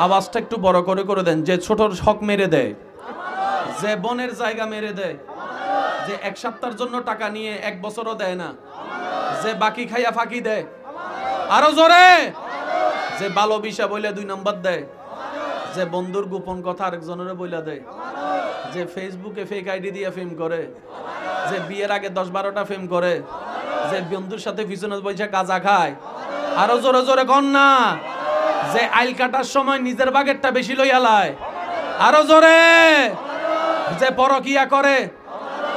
আওয়াজটা একটু বড় করে করে দেন। যে ছোটর হক মেরে দেয়, যে বোনের জায়গা মেরে দেয়, যে 1 সপ্তাহের জন্য টাকা নিয়ে 1 বছরও দেয় না, যে বাকি খাইয়া ফাঁকি দেয়, আরো জোরে, যে ভালো বিষয় বইলে 2 নাম্বার দেয়, যে বন্ধুর গোপন কথা আরেকজনের বইলা দেয়, যে ফেসবুকে ফেক আইডি দিয়ে ফেম করে, যে বিয়ের আগে 10-12টা ফেম করে, যে বন্ধুর সাথে পিছনে বসে গাঁজা খায়, আরো জোরে জোরে কন না, যে আইল কাটার সময় নিজের বাগেরটা বেশি লইয়া লায়, আরো জোরে, যে পরকিয়া করে,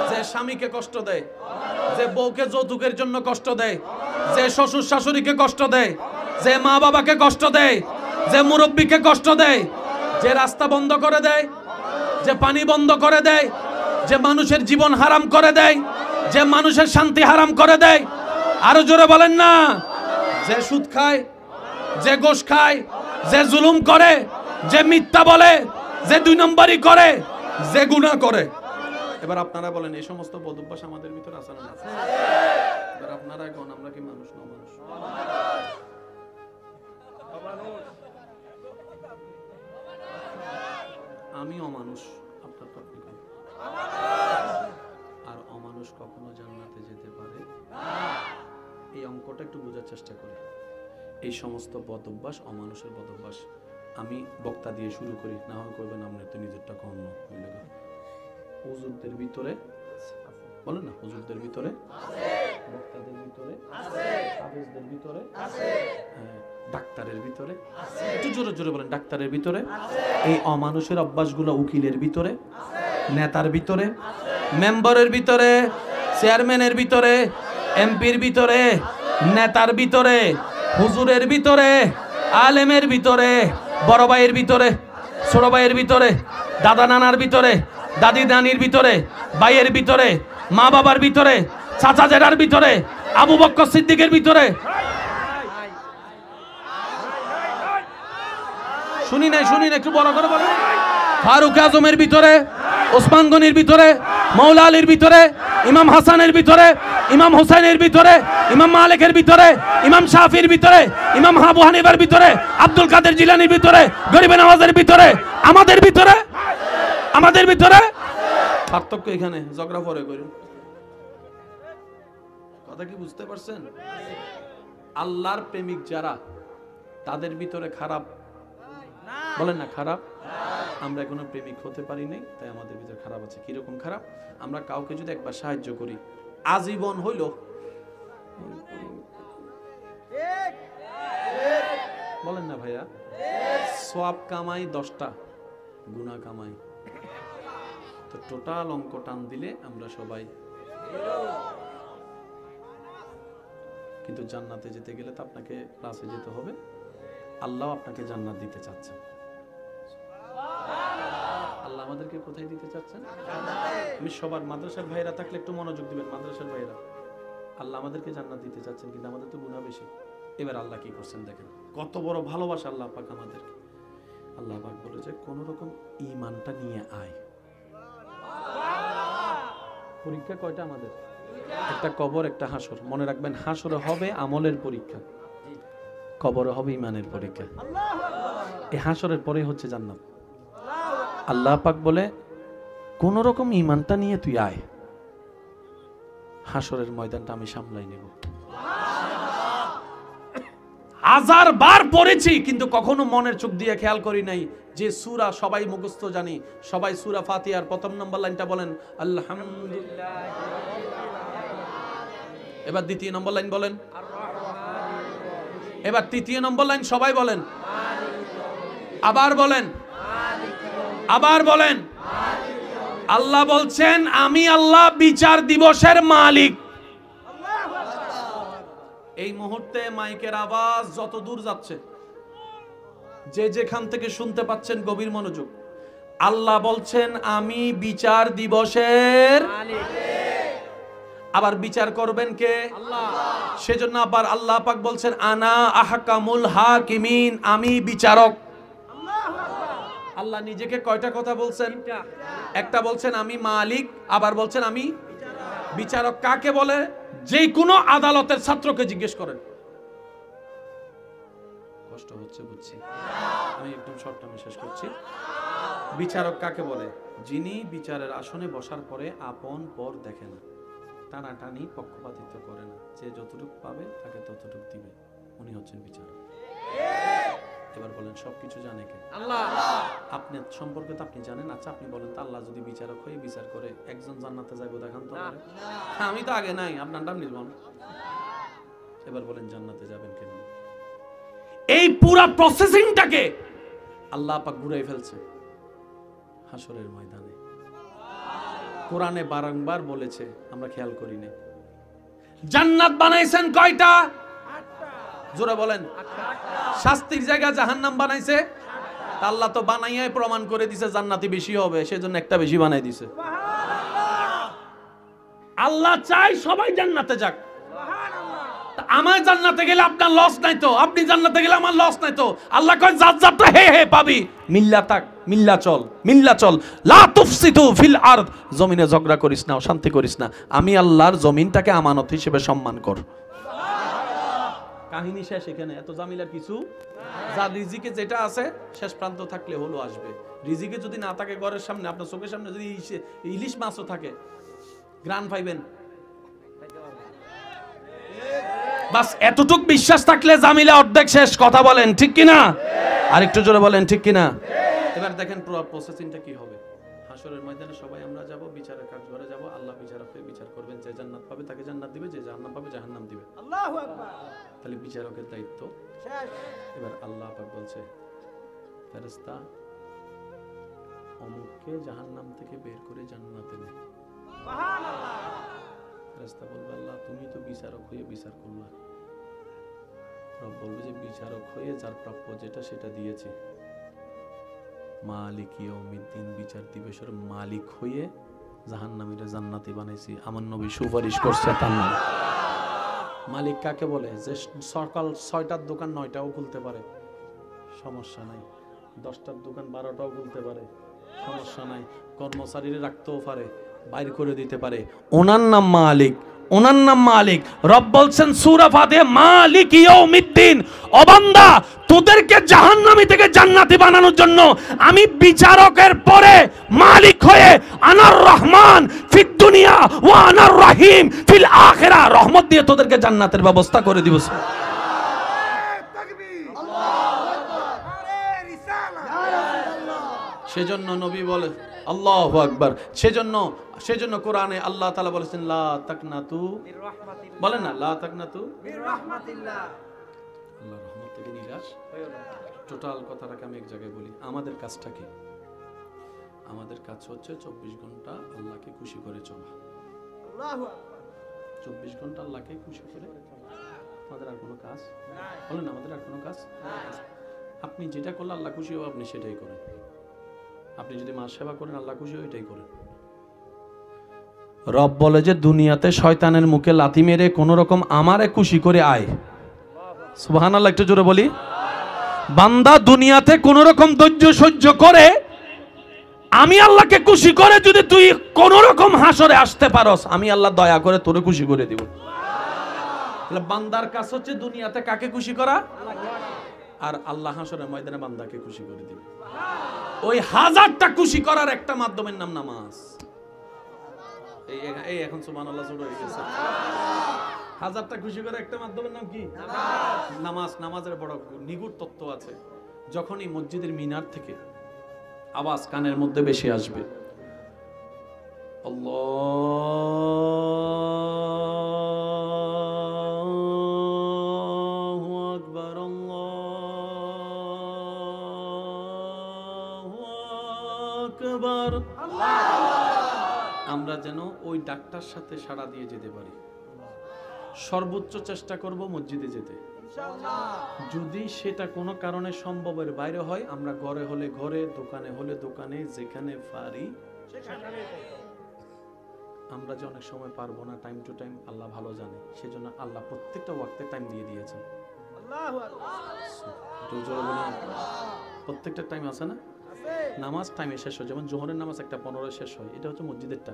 যে স্বামীকে কষ্ট দেয়, যে বউকে যৌতুকের জন্য কষ্ট দেয়, যে শ্বশুর শাশুড়িকে কষ্ট দেয়, যে মা বাবাকে কষ্ট দেয়, যে মুরব্বীকে কষ্ট দেয়, যে রাস্তা বন্ধ করে দেয়, যে পানি বন্ধ করে দেয়, যে মানুষের জীবন হারাম করে দেয়, যে মানুষের শান্তি হারাম করে দেয়, আরো জোরে বলেন না, যে সুদ খায়, যে ঘুষ খায়, যে জুলুম করে, যে মিথ্যা বলে, যে 2 নম্বরই করে, যে গুনাহ করে। এবার আপনারা বলেন এই সমস্ত বদভ্যাস আমাদের ভিতরে আছে না? এবার আপনারা কোন, আমরা কি মানুষ না মানুষ? আমি অমানুষ, আপনার তো আপনি কোন? আর অমানুষ কখনো জান্নাতে যেতে পারে না। এই অঙ্কটা একটু বোঝার চেষ্টা করি। এই সমস্ত বদভ্যাস অমানুষের বদভ্যাস। আমি বক্তা দিয়ে শুরু করি, না হয় কইবেন আপনি তো নিজেরটা কর্ণ। হুজুরদের ভিতরে বলেন না, হুজুরদের ভিতরে আছে, বক্তাদের ভিতরে আছে, হাফেজদের ভিতরে আছে, ডাক্তারের ভিতরে আছে। একটু জোরে জোরে বলেন, ডাক্তারের ভিতরে আছে। এই অমানুষের অভ্যাসগুলো উকিলের ভিতরে আছে, নেতার ভিতরে আছে, মেম্বারের ভিতরে, চেয়ারম্যানের ভিতরে, এমপির ভিতরে, নেতার ভিতরে, হুজুরের ভিতরে, আলেমের ভিতরে, বড় ভাইয়ের ভিতরে, ছোট ভাইয়ের ভিতরে, দাদা নানার ভিতরে, দাদি নানির ভিতরে, ভাইয়ের ভিতরে, মা বাবার ভিতরে, চাচা জেঠার ভিতরে, আবু বকর সিদ্দিকের ভিতরে, শুনি না একটু বড় করে বলেন, ফারুক আজমের ভিতরে, ওসমান গনির ভিতরে, মৌলা আলীর ভিতরে, ইমাম হাসানের ভিতরে, ইমাম হুসাইনের ভিতরে, ইমাম মালিকের ভিতরে, ইমাম শাফির ভিতরে, ইমাম আবু হানিফার ভিতরে, আব্দুল কাদের জিলানির ভিতরে, গরিবে নওয়াজের ভিতরে, আমাদের ভিতরে পার্থক্য এখানে, ঝগড়া পরে করি। কথা কি বুঝতে পারছেন? আল্লাহর প্রেমিক যারা, তাদের ভিতরে খারাপ বলেন না, খারাপ। আমরা এখনো প্রেমিক হতে পারি নাই, তাই আমাদের ভিতরে খারাপ আছে। কিরকম খারাপ? আমরা কাউকে যদি একবার সাহায্য করি, আজীবন হইল বলেন না ভাইয়া, সওয়াব কামাই 10টা, গুনাহ কামাই, তো টোটাল অঙ্ক টান দিলে আমরা সবাই। কিন্তু জান্নাতে যেতে গেলে তো আপনাকে প্লাসে যেতে হবে। আল্লাহ আপনাকে জান্নাত দিতে চাচ্ছেন। আল্লাহ আমাদেরকে কোথায় দিতে চাচ্ছেন? আমি সবার মাদ্রাসার ভাইরা থাকলে একটু মনোযোগ দিবেন। মাদ্রাসার ভাইরা, আল্লাহ আমাদেরকে জান্নাত দিতে চাচ্ছেন, কিন্তু আমাদের তো গুনাহ বেশি। এবার আল্লাহ কি করছেন দেখেন, কত বড় ভালোবাসা আল্লাহ পাক আমাদেরকে। আল্লাহ পাক বলে যে কোন রকম ঈমানটা নিয়ে আয়। পরীক্ষা কয়টা আমাদের? একটা কবর, একটা হাসর। মনে রাখবেন, হাসরে হবে আমলের পরীক্ষা, কবরে হবে ঈমানের পরীক্ষা। এই হাসরের পরে হচ্ছে জান্নাত। আল্লাহ পাক বলে কোন রকম ঈমানটা নিয়ে তুই আয়, হাসরের ময়দানটা আমি সামলাই নেব। হাজার বার পড়েছি, কিন্তু কখনো মনের চোখ দিয়ে খেয়াল করি নাই যে সূরা সবাই মুখস্থ জানি। সবাই সূরা ফাতিহার প্রথম নম্বর লাইনটা বলেন আলহামদুলিল্লাহ। এবার দ্বিতীয় নম্বর লাইন বলেন, এবার তৃতীয় নম্বর লাইন সবাই বলেন, আবার বলেন, আবার বলেন। আল্লাহ বলছেন আমি আল্লাহ বিচার দিবসের মালিক। এই মুহূর্তে মাইকের আওয়াজ যত দূর যাচ্ছে, যে যেখান থেকে শুনতে পাচ্ছেন, গভীর মনোযোগ। আল্লাহ বলছেন আমি বিচার দিবসের মালিক। আবার বিচার করবেন কে? আল্লাহ। সেজন্য আবার আল্লাহ পাক বলছেন আনা আহকামুল হাকিমিন, আমি বিচারক। আল্লাহ নিজেকে কয়টা কথা বলছেন? একটা বলছেন আমি মালিক, আবার বলছেন আমি বিচারক। কাকে বলে? যে কোনো আদালতের ছাত্রকে জিজ্ঞেস করেন। কষ্ট হচ্ছে বুঝছি, আমি একদম শর্ট টার্মে শেষ করছি। বিচারক কাকে বলে? যিনি বিচারের আসনে বসার পরে আপন পর দেখে না, টানাটানি পক্ষপাতিত্ব করে না, যে যতটুকু পাবে তাকে ততটুকু দিবে, উনি হচ্ছেন বিচারক। এবার বলেন সবকিছু জানে কে? আল্লাহ। আপনার সম্পর্কে তো আপনি জানেন। আচ্ছা আপনি বলেন তো, আল্লাহ যদি বিচারক হয়ে বিচার করে একজন জান্নাতে যাইবো দেখান তো। আমি তো আগে নাই, আপনার নাম নির্মল। এবার বলেন জান্নাতে যাবেন কেন? এই পুরা প্রসেসিংটাকে আল্লাহ পাক ঘুরাই ফেলছে হাসরের ময়দানে। কোরআনে বারংবার বলেছে, আমরা খেয়াল করি না। জান্নাত বানাইছেন কয়টা? জোরে বলেন। শাস্তির জায়গা জাহান্নাম বানাইছে। আল্লাহ তো বানাইয়াই প্রমাণ করে দিছে জান্নাতি বেশি হবে, সেজন্য একটা বেশি বানাই দিছে। আল্লাহ চাই সবাই জান্নাতে যাক। আমার জান্নাতে গেলে আপনার লস নাই তো, আপনি জান্নাতে গেলে আমার লস নাই তো। আল্লাহ কয় জাত জাতটা হে হে পাবি, মিল্লা তাক, মিল্লা চল, মিল্লা চল। লা তুফসিদু ফিল আরদ, জমিনে ঝগড়া করিস না, অশান্তি করিস না। আমি আল্লাহর জমিনটাকে আমানত হিসেবে সম্মান কর। কাহিনী শেষ এখানে, এত জামিলার কিছু। যার রিজিকে যেটা আছে শেষ প্রান্ত থাকলে হলো আসবে। রিজিকে যদি না থাকে, ঘরের সামনে আপনার চোখের সামনে যদি ইলিশ মাছও থাকে, গ্রান পাইবেন। বাস এতটুক বিশ্বাস থাকলে জামিলা অর্ধেক শেষ। কথা বলেন ঠিক কিনা? আর একটু জোরে বলেন ঠিক কিনা? এবার দেখেন পুরো প্রসেসিংটা কি হবে। হাসরের ময়দানে সবাই আমরা যাব, বিচারের কাঠগড়ে যাব, আল্লাহ বিচারককে বিচার করবেন, যে জান্নাত পাবে তাকে জান্নাত দিবে, যে জাহান্নাম পাবে জাহান্নাম দিবে। আল্লাহু আকবার। তাহলে বিচারকের দায়িত্ব শেষ। এবার আল্লাহ পাক বলছে, ফেরেশতা অমুককে জাহান্নাম থেকে বের করে জান্নাতে নে। সুবহানাল্লাহ। ফেরেশতা বলবে, আল্লাহ তুমি তো বিচারক হয়ে বিচার করলা। রব বলবে যে বিচারক হয়ে যার প্রাপ্য যেটা সেটা দিয়েছে। মালিক ইয়াউমিদ্দিন, বিচার দিবসের মালিক হয়ে জাহান্নামীরা জান্নাতি বানাইছি। আমার নবী সুপারিশ করছে তার নাম। মালিক কাকে বলে? যে সকাল 6টার দোকান 9টাও খুলতে পারে, সমস্যা নাই। 10টার দোকান 12টাও খুলতে পারে, সমস্যা নাই। কর্মচারীরা রাখতেও পারে, বাইর করে দিতে পারে। ওনার নাম মালিক, ওনার নাম মালিক। রব বলছেন সূরা ফাতিহা, মালিক ইয়াউমিদ্দিন। ও বান্দা, তোদেরকে জাহান্নামী থেকে জান্নাতি বানানোর জন্য আমি বিচারকের পরে মালিক হয়ে আনার রহমান ফিদ দুনিয়া ওয়া আনার রহিম ফিল আখিরা, রহমত দিয়ে তোদেরকে জান্নাতের ব্যবস্থা করে দিব। সেজন্য নবী বলে আল্লাহু আকবার। সেজন্য কোরআনে আল্লাহ তাআলা বলেছেন, লা তাকনাতু মির রাহমাতিল্লাহ, বলেন না লা তাকনাতু মির রাহমাতিল্লাহ, আল্লাহর রহমত থেকে নিরাশ হয়ো না। টোটাল কথাটাকে আমি এক জায়গায় বলি, আমাদের কাজটা কি? আমাদের কাজ হচ্ছে 24 ঘন্টা আল্লাহকে খুশি করে চলা। আল্লাহু আকবার। 24 ঘন্টা আল্লাহকে খুশি করে চলা। আমাদের আর কোনো কাজ নাই। বলেন আমাদের আর কোনো কাজ নাই। আপনি যেটা করলে আল্লাহ খুশি হবে আপনি সেটাই করেন। আপনি যদি মা সেবা করেন আল্লাহ খুশি হয় এটাই করেন। রব বলে যে দুনিয়াতে শয়তানের মুখে লাথি মেরে কোন রকম আমারে খুশি করে আয়। সুবহানাল্লাহ, একটু জোরে বলি। বান্দা দুনিয়াতে কোন রকম ধৈর্য সহ্য করে আমি আল্লাহকে খুশি করে যদি তুই কোন রকম হাসরে আসতে পারস, আমি আল্লাহ দয়া করে তোরে খুশি করে দিব। তাহলে বান্দার কাজ হচ্ছে দুনিয়াতে কাকে খুশি করা, আর আল্লাহ হাসরের ময়দানে বান্দাকে খুশি করে দিবে। ওই হাজারটা খুশি করার একটা মাধ্যমের নাম নামাজ। এই এখন সুবহানাল্লাহ শুরু হয়ে গেছে। হাজারটা খুশি করার একটা মাধ্যমের নাম কি? নামাজ। নামাজের বড় নিগুড় তত্ত্ব আছে। যখনই মসজিদের মিনার থেকে আওয়াজ কানের মধ্যে বেশি আসবে, আল্লাহু আকবার, আল্লাহু আকবার, আমরা যেন ওই ডাকটার সাথে সাড়া দিয়ে যেতে পারি। সর্বোচ্চ চেষ্টা করব মসজিদে যেতে। যদি সেটা কোনো কারণে সম্ভবের বাইরে হয়, আমরা ঘরে হলে ঘরে, দোকানে হলে দোকানে, যেখানে পারি সেখানে। আমরা যে অনেক সময় পারবো না টাইম টু টাইম, আল্লাহ ভালো জানে। সেজন্য আল্লাহ প্রত্যেকটা ওয়াক্তে টাইম দিয়ে দিয়েছেন। আল্লাহু আকবার। প্রত্যেকটা টাইম আছে না? নামাজ টাইমে শেষ হয়। যেমন জোহরের নামাজ 1:15 শেষ হয়, এটা হচ্ছে মসজিদেরটা।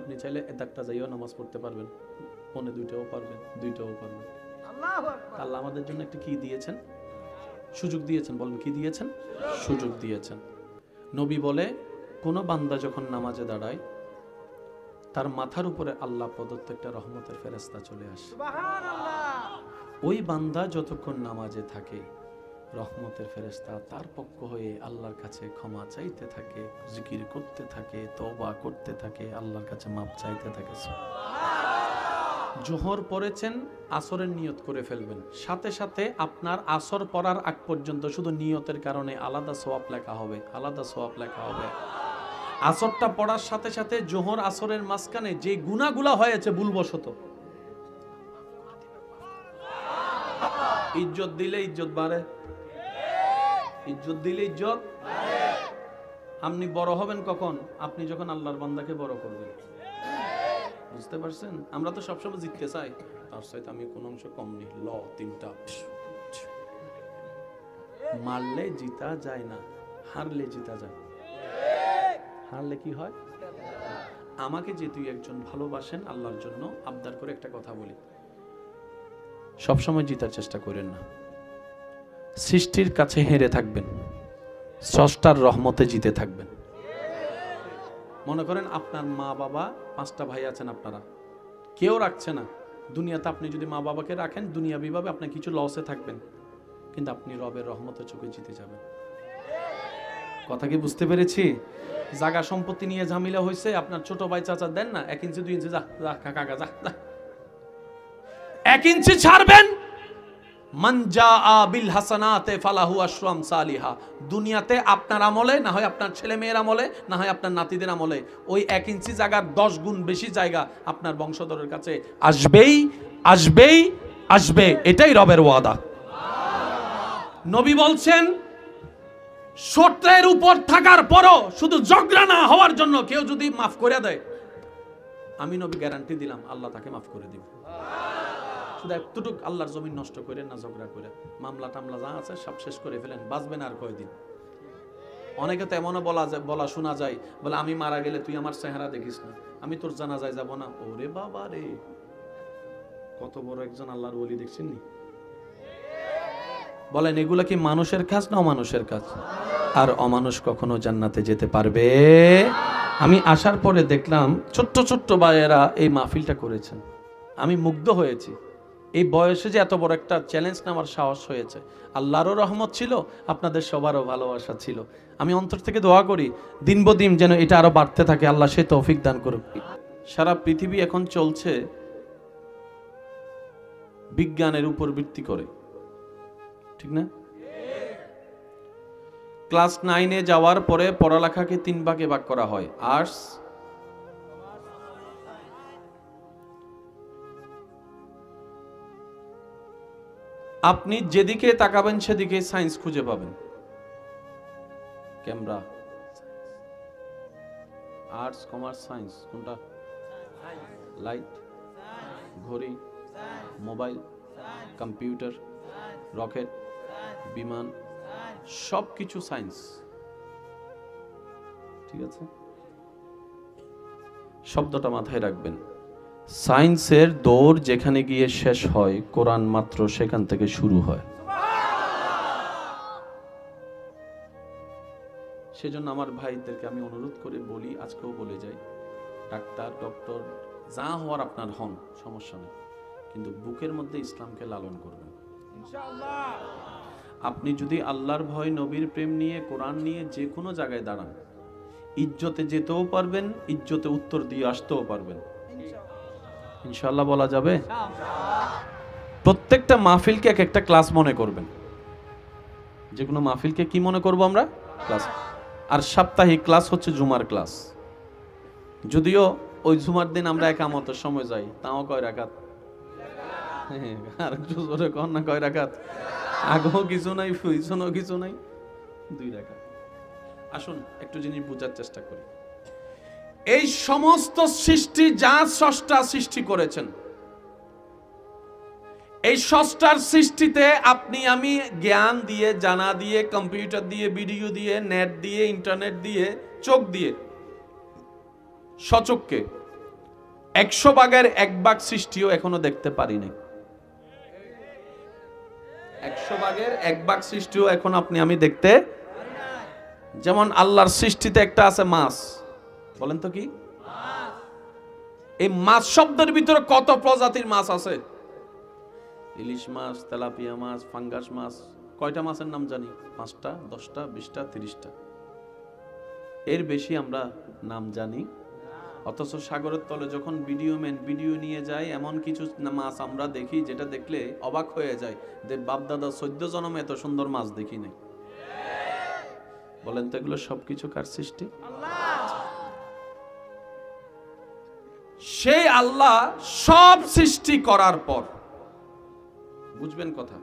আপনি চাইলে 1:00 যাইও নামাজ পড়তে পারবেন, 1:45 পারবেন, 2টাও পারবেন। আল্লাহ আমাদের জন্য একটা কি দিয়েছেন? সুযোগ দিয়েছেন। বলেন কি দিয়েছেন? সুযোগ দিয়েছেন। নবী বলে কোন বান্দা যখন নামাজে দাঁড়ায় তার মাথার উপরে আল্লাহ প্রদত্ত একটা রহমতের ফেরেশতা চলে আসে। সুবহানাল্লাহ। ওই বান্দা যতক্ষণ নামাজে থাকে রহমতের ফেরেশতা তার পক্ষ হয়ে আল্লাহর কাছে ক্ষমা চাইতে থাকে, জিকির করতে থাকে, তওবা করতে থাকে, আল্লাহর কাছে মাপ চাইতে থাকে। জোহর পড়েছেন, আসরের নিয়ত করে ফেলবেন। সাথে সাথে আপনার আসর পড়ার আগ পর্যন্ত শুধু নিয়তের কারণে আলাদা সওয়াব লেখা হবে, আলাদা সওয়াব লেখা হবে। আসরটা পড়ার সাথে সাথে জোহর আসরের মাঝখানে যে গুনাহগুলো হয়েছে ভুলবশত, ইজ্জত দিলে ইজ্জত বাড়ে, ইজ্জত দিলে ইজ্জত বাড়ে। আপনি বড় হবেন কখন? আপনি যখন আল্লাহর বান্দাকে বড় করবেন। বুঝতে পারছেন? আমরা তো সবসময় জিততে চাই, তার সাথে আমি কোন অংশ কম নেই। ল 3টা মারলে জিতা যায় না, হারলে জিতা যায়। হারলে কি হয়? আমাকে যে তুই একজন ভালোবাসেন আল্লাহর জন্য, আবদার করে একটা কথা বলি, সবসময় জিতার চেষ্টা করেন না। সৃষ্টির কাছে হেরে থাকবেন, স্রষ্টার রহমতে জিতে থাকবেন। মনে করেন আপনার মা বাবা, 5টা ভাই আছেন, আপনারা কেউ রাখছে না। দুনিয়াতে আপনি যদি মা বাবাকে রাখেন দুনিয়াবি ভাবে আপনি কিছু লসে থাকবেন, কিন্তু আপনি রবের রহমতের চোখে জিতে যাবেন। কথা কি বুঝতে পেরেছি? জায়গা সম্পত্তি নিয়ে ঝামেলা হয়েছে, আপনার ছোট ভাই চাচা দেন না 1 ইঞ্চি 2 ইঞ্চি, যা যা কাকা যা 1 ইঞ্চি ছাড়বেন। মান জাআ বিল হাসানাতে ফালাহু আশরু আমসালিহা। দুনিয়াতে আপনার আমলে, না হয় আপনার ছেলে মেয়ের আমলে, না হয় আপনার নাতিদের আমলে, ওই 1 ইঞ্চি জায়গার 10 গুণ বেশি জায়গা আপনার বংশধরের কাছে আসবেই আসবেই আসবে। এটাই রবের ওয়াদা। নবী বলছেন, সত্যের উপর থাকার পরও শুধু ঝগড়া না হওয়ার জন্য কেউ যদি মাফ করে দেয়, আমি নবী গ্যারান্টি দিলাম আল্লাহ তাকে মাফ করে দিব। শুধু এতটুক, আল্লাহর জমিন নষ্ট করেন না ঝগড়া করে, মামলা টামলা যা আছে সব শেষ করে ফেলেন, বাঁচবেন আর কয়দিন। অনেকে তো এমনও বলা শোনা যায়, বলে আমি মারা গেলে তুই আমার চেহারা দেখিস না, আমি তোর জানাজায় যাব না। ওরে বাবা রে, কত বড় একজন আল্লাহর ওলি দেখছেন নি? বলেন এগুলা কি মানুষের কাজ না অমানুষের কাজ? আর অমানুষ কখনো জান্নাতে যেতে পারবে? আমি আসার পরে দেখলাম ছোট্ট ছোট্ট ভাইয়েরা এই মাহফিলটা করেছেন, আমি মুগ্ধ হয়েছি। এই বয়সে যে এত বড় একটা চ্যালেঞ্জ নেওয়ার সাহস হয়েছে, আল্লাহরও রহমত ছিল, আপনাদের সবারও ভালোবাসা ছিল। আমি অন্তর থেকে দোয়া করি দিন বদিন যেন এটা আরো বাড়তে থাকে, আল্লাহ সে তৌফিক দান করুক। সারা পৃথিবী এখন চলছে বিজ্ঞানের উপর ভিত্তি করে, ঠিক না? ক্লাস 9-এ যাওয়ার পরে পড়ালেখাকে 3 ভাগে ভাগ করা হয়, আর্টস, আপনি যেদিকে তাকাবেন সেদিকে সায়েন্স খুঁজে পাবেন। ক্যামেরা, আর্টস, কমার্স, সায়েন্স, কোনটা? লাইট, ঘড়ি, মোবাইল, কম্পিউটার, রকেট, বিমান, সবকিছু সায়েন্স, ঠিক আছে? শব্দটা মাথায় রাখবেন, সায়েন্সের দৌড় যেখানে গিয়ে শেষ হয়, কোরআন মাত্র সেখান থেকে শুরু হয়। সেজন্য আমার ভাইদেরকে আমি অনুরোধ করে বলি, আজকেও বলে যাই, ডাক্তার, ডক্টর যা হওয়ার আপনার হন, সমস্যা নেই, কিন্তু বুকের মধ্যে ইসলামকে লালন করবেন ইনশাআল্লাহ। আপনি যদি আল্লাহর ভয়, নবীর প্রেম নিয়ে, কোরআন নিয়ে যে কোনো জায়গায় দাঁড়ান, ইজ্জতে যেতেও পারবেন, ইজ্জতে উত্তর দিয়ে আসতেও পারবেন ইনশাআল্লাহ। বলা যাবে? প্রত্যেকটা মাহফিলকে এক একটা ক্লাস মনে করবেন। যে কোনো মাহফিলকে কি মনে করব আমরা? ক্লাস। আর সাপ্তাহিক ক্লাস হচ্ছে জুমার ক্লাস। যদিও ওই জুমার দিন আমরা একামতের সময় যাই, তাও কয় রাকাত? আর একটু জোরে কর না, কয় রাকাত? আগেও কিছু নাই, পিছনেও কিছু নাই, 2 রাকাত। আসুন একটু জিনিস বোঝার চেষ্টা করি। এই সমস্ত সৃষ্টি যা স্রষ্টা সৃষ্টি করেছেন, এই স্রষ্টার সৃষ্টিতে আপনি আমি জ্ঞান দিয়ে, জানা দিয়ে, কম্পিউটার দিয়ে, ভিডিও দিয়ে, নেট দিয়ে, ইন্টারনেট দিয়ে, চোখ দিয়ে, সচক্ষে 100 ভাগের 1 ভাগ সৃষ্টিও এখনো দেখতে পারিনি। 100 ভাগের 1 ভাগ সৃষ্টিও এখন আপনি আমি দেখতে। যেমন আল্লাহর সৃষ্টিতে একটা আছে মাছ, বলেন তো কি? এই মাছ শব্দের ভিতরে কত প্রজাতির মাছ আছে? ইলিশ মাছ, তেলাপিয়া মাছ, ফাঙ্গাস মাছ, কয়টা মাছের নাম জানি? 5টা, 10টা, 20টা, 30টা, এর বেশি আমরা নাম জানি। অথচ সাগরের তলে যখন ভিডিওম্যান ভিডিও নিয়ে যায়, এমন কিছু মাছ আমরা দেখি যেটা দেখলে অবাক হয়ে যায়, যে বাপদাদা 14 জন্মে এত সুন্দর মাছ দেখি নাই। বলেন তো এগুলো সবকিছু কার সৃষ্টি? সেই আল্লাহ সব সৃষ্টি করার পর, বুঝবেন কথা,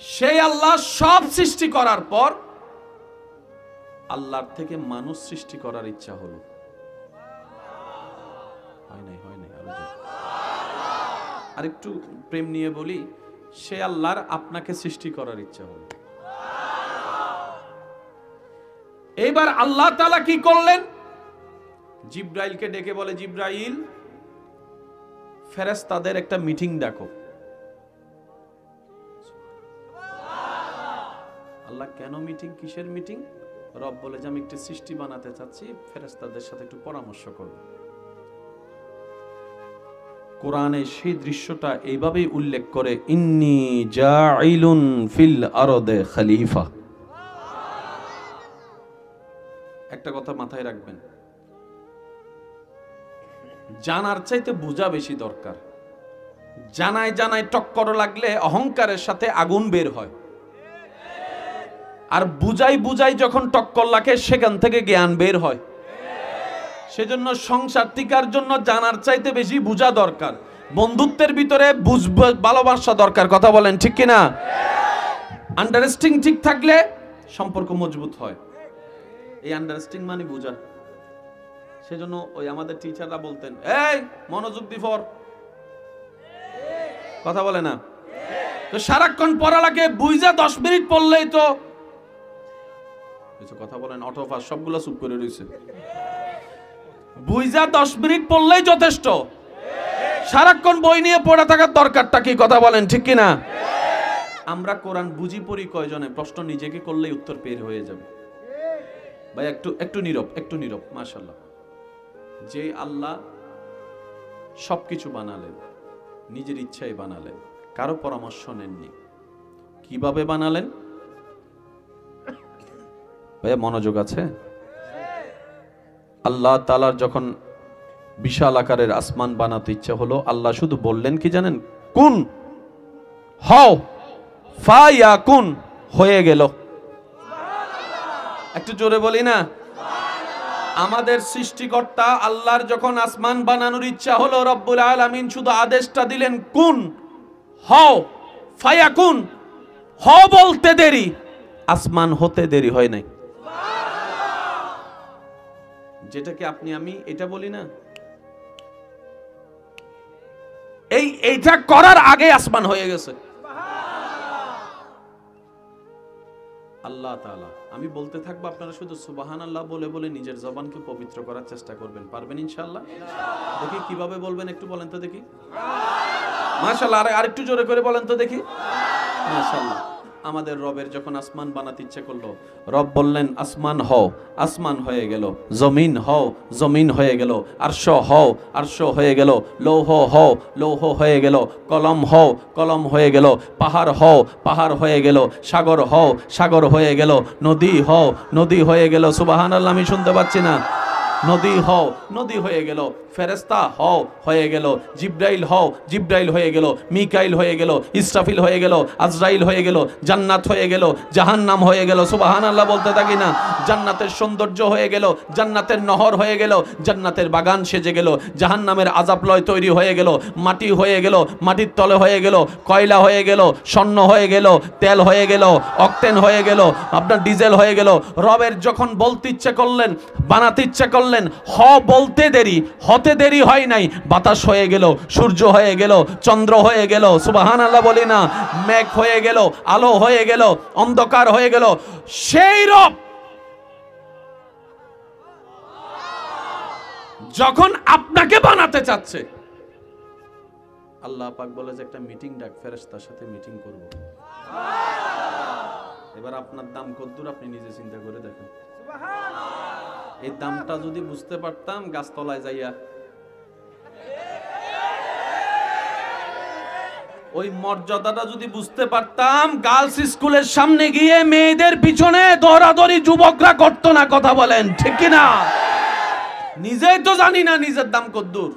সেই আল্লাহ সব সৃষ্টি করার পর আল্লাহর থেকে মানুষ সৃষ্টি করার ইচ্ছা হলো। হয় নাই আর একটু প্রেম নিয়ে বলি, সে আল্লাহর আপনাকে সৃষ্টি করার ইচ্ছা হলো। এইবার আল্লাহ তাআলা কি করলেন? জিব্রাইলকে ডেকে বলে, জিব্রাইল, ফেরেশতাদের একটা মিটিং ডাকো। আল্লাহ কেন মিটিং? কিসের মিটিং? রব বলে যে আমি একটি সৃষ্টি বানাতে চাচ্ছি, ফেরেশতাদের সাথে একটু পরামর্শ করব। কোরআনে সেই দৃশ্যটা এইভাবেই উল্লেখ করে, ইন্নী জাইলুন ফিল আরদে খলিফা। একটা কথা মাথায় রাখবেন, জানার চাইতে বোঝা বেশি দরকার। জানায় জানায় টক্কর লাগলে অহংকারের সাথে আগুন বের হয়, আর বুঝাই বুঝাই যখন টক্কর লাগে সেখান থেকে জ্ঞান বের হয়। সেজন্য সংসার টিকার জন্য জানার চাইতে বেশি বুঝা দরকার। বন্ধুত্বের ভিতরে ভালোবাসা দরকার, কথা বলেন ঠিক কিনা? আন্ডারস্ট্যান্ডিং ঠিক থাকলে সম্পর্ক মজবুত হয়। এই আন্ডারস্ট্যান্ডিং মানে বুঝা। সেজন্য ওই আমাদের টিচাররা বলতেন, এই মনোযোগ দি ফর, কথা বলে না তো সারাক্ষণ পড়া লাগে, বুঝা 10 মিনিট পড়লেই তো কিছু কথা বলেন, অটো পাস সবগুলো চুপ করে রয়েছে। বুঝা 10 মিনিট পড়লেই যথেষ্ট, সারাক্ষণ বই নিয়ে পড়া থাকার দরকারটা কি, কথা বলেন ঠিক কিনা? আমরা কোরআন বুঝি পড়ি কয়জনে? প্রশ্ন নিজেকে করলেই উত্তর পেয়ে হয়ে যাবে। ভাই একটু নীরব মাশাআল্লাহ। যে আল্লাহ সবকিছু বানালেন, নিজের ইচ্ছায় বানালেন, কারো পরামর্শ নেননি। কিভাবে বানালেন? ভাইয়া মনোযোগ আছে? আল্লাহ তাআলার যখন বিশাল আকারের আসমান বানাতে ইচ্ছা হলো, আল্লাহ শুধু বললেন কি জানেন? কুন, হও, ফায়াকুন, হয়ে গেল। একটু জোরে বলি না? আমাদের সৃষ্টিকর্তা আল্লাহর যখন আসমান বানানোর ইচ্ছা হলো, রব্বুল আলামিন শুধু আদেশটা দিলেন কুন, হও, ফায়াকুন। হ বলতে দেরি, আসমান হতে দেরি হয় নাই। যেটাকে আপনি আমি এটা বলি না, এইটা করার আগে আসমান হয়ে গেছে। আল্লাহ তাআলা, আমি বলতে থাকবো, আপনারা শুধু সুবহানাল্লাহ বলে বলে নিজের জবানকে পবিত্র করার চেষ্টা করবেন। পারবেন ইনশাআল্লাহ? দেখি কিভাবে বলবেন, একটু বলেন তো দেখি। মাশাআল্লাহ, আর একটু জোরে করে বলেন তো দেখি। মাশাআল্লাহ। আমাদের রবের যখন আসমান বানাতে ইচ্ছে করলো, রব বললেন আসমান হও, আসমান হয়ে গেল। জমিন হও, জমিন হয়ে গেল। আরশ হও, আরশ হয়ে গেল। লৌহ হও, লৌহ হয়ে গেল। কলম হও, কলম হয়ে গেল। পাহাড় হও, পাহাড় হয়ে গেল। সাগর হও, সাগর হয়ে গেল। নদী হও, নদী হয়ে গেল। সুবহানাল্লাহ, আমি শুনতে পাচ্ছি না। নদী হও, নদী হয়ে গেল। ফেরেশতা হও, হয়ে গেল। জিব্রাইল হও, জিব্রাইল হয়ে গেল। মিকাইল হয়ে গেল। ইসরাফিল হয়ে গেল। আজরাইল হয়ে গেল। জান্নাত হয়ে গেল। জাহান্নাম হয়ে গেল। সুবহানাল্লাহ বলতে থাকি না? জান্নাতের সৌন্দর্য হয়ে গেল, জান্নাতের নহর হয়ে গেল, জান্নাতের বাগান সেজে গেল। জাহান্নামের আযাবলয় তৈরি হয়ে গেল, মাটি হয়ে গেল, মাটির তলে হয়ে গেল, কয়লা হয়ে গেল, স্বর্ণ হয়ে গেল, তেল হয়ে গেল, অকটেন হয়ে গেল, আপনার ডিজেল হয়ে গেল। রবের যখন বলতে ইচ্ছে করলেন, বানাতে ইচ্ছে করলেন, হ বলতে দেরি, হতে দেরি হয় নাই। বাতাস হয়ে গেল, সূর্য হয়ে গেল, চন্দ্র হয়ে গেল। সুবহানাল্লাহ বলি না? মেঘ হয়ে গেল, আলো হয়ে গেল, অন্ধকার হয়ে গেল। সেই রব যখন আপনাকে বানাতে চাচ্ছে, আল্লাহ পাক বলে যে একটা মিটিং ডাক, ফেরেশতার সাথে মিটিং করব। এবার আপনার দাম কতদূর আপনি নিজে চিন্তা করে দেখেন। এই দামটা যদি বুঝতে পারতাম, গাছতলায় যাইয়া ওই মর্যাদাটা যদি বুঝতে পারতাম, গার্লস স্কুলের সামনে গিয়ে মেয়েদের পিছনে দৌড়াদৌড়ি যুবকরা করতো না। কথা বলেন ঠিক কিনা? নিজেই তো জানি না নিজের দাম কতদূর।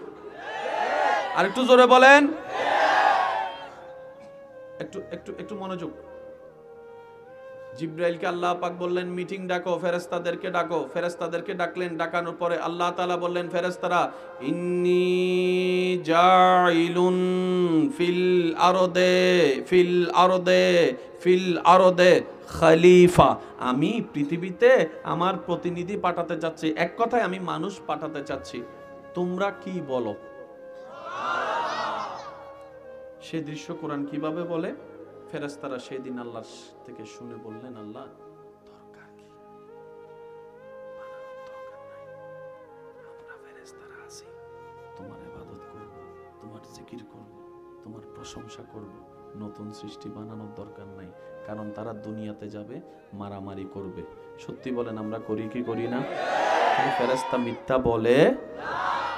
আর একটু জোরে বলেন, একটু একটু একটু মনোযোগ। জিব্রাইলকে আল্লাহ পাক বললেন মিটিং ডাকো, ফেরেশতাদেরকে ডাকো। ফেরেশতাদেরকে ডাকলেন, ডাকানোর পরে আল্লাহ তাআলা বললেন, ফেরেশতারা, ইন্নী জাইলুন ফিল আরদে ফিল আরদে ফিল আরদে খলিফা। আমি পৃথিবীতে আমার প্রতিনিধি পাঠাতে চাচ্ছি। এক কথায় আমি মানুষ পাঠাতে চাচ্ছি, তোমরা কি বলো? সে দৃশ্য কোরআন কিভাবে বলে? ফেরেশতারা সেদিন আল্লাহর থেকে শুনে বললেন, আল্লাহ দরকার কি? বানানোর দরকার নাই। আমরা ফেরেশতারা আছি, তোমার ইবাদত করব, তোমার জিকির করব, তোমার প্রশংসা করব। নতুন সৃষ্টি বানানোর দরকার নাই, কারণ তারা দুনিয়াতে যাবে, মারামারি করবে। সত্যি বলেন, আমরা করি কি করি না? ফেরেশতা মিথ্যা বলে?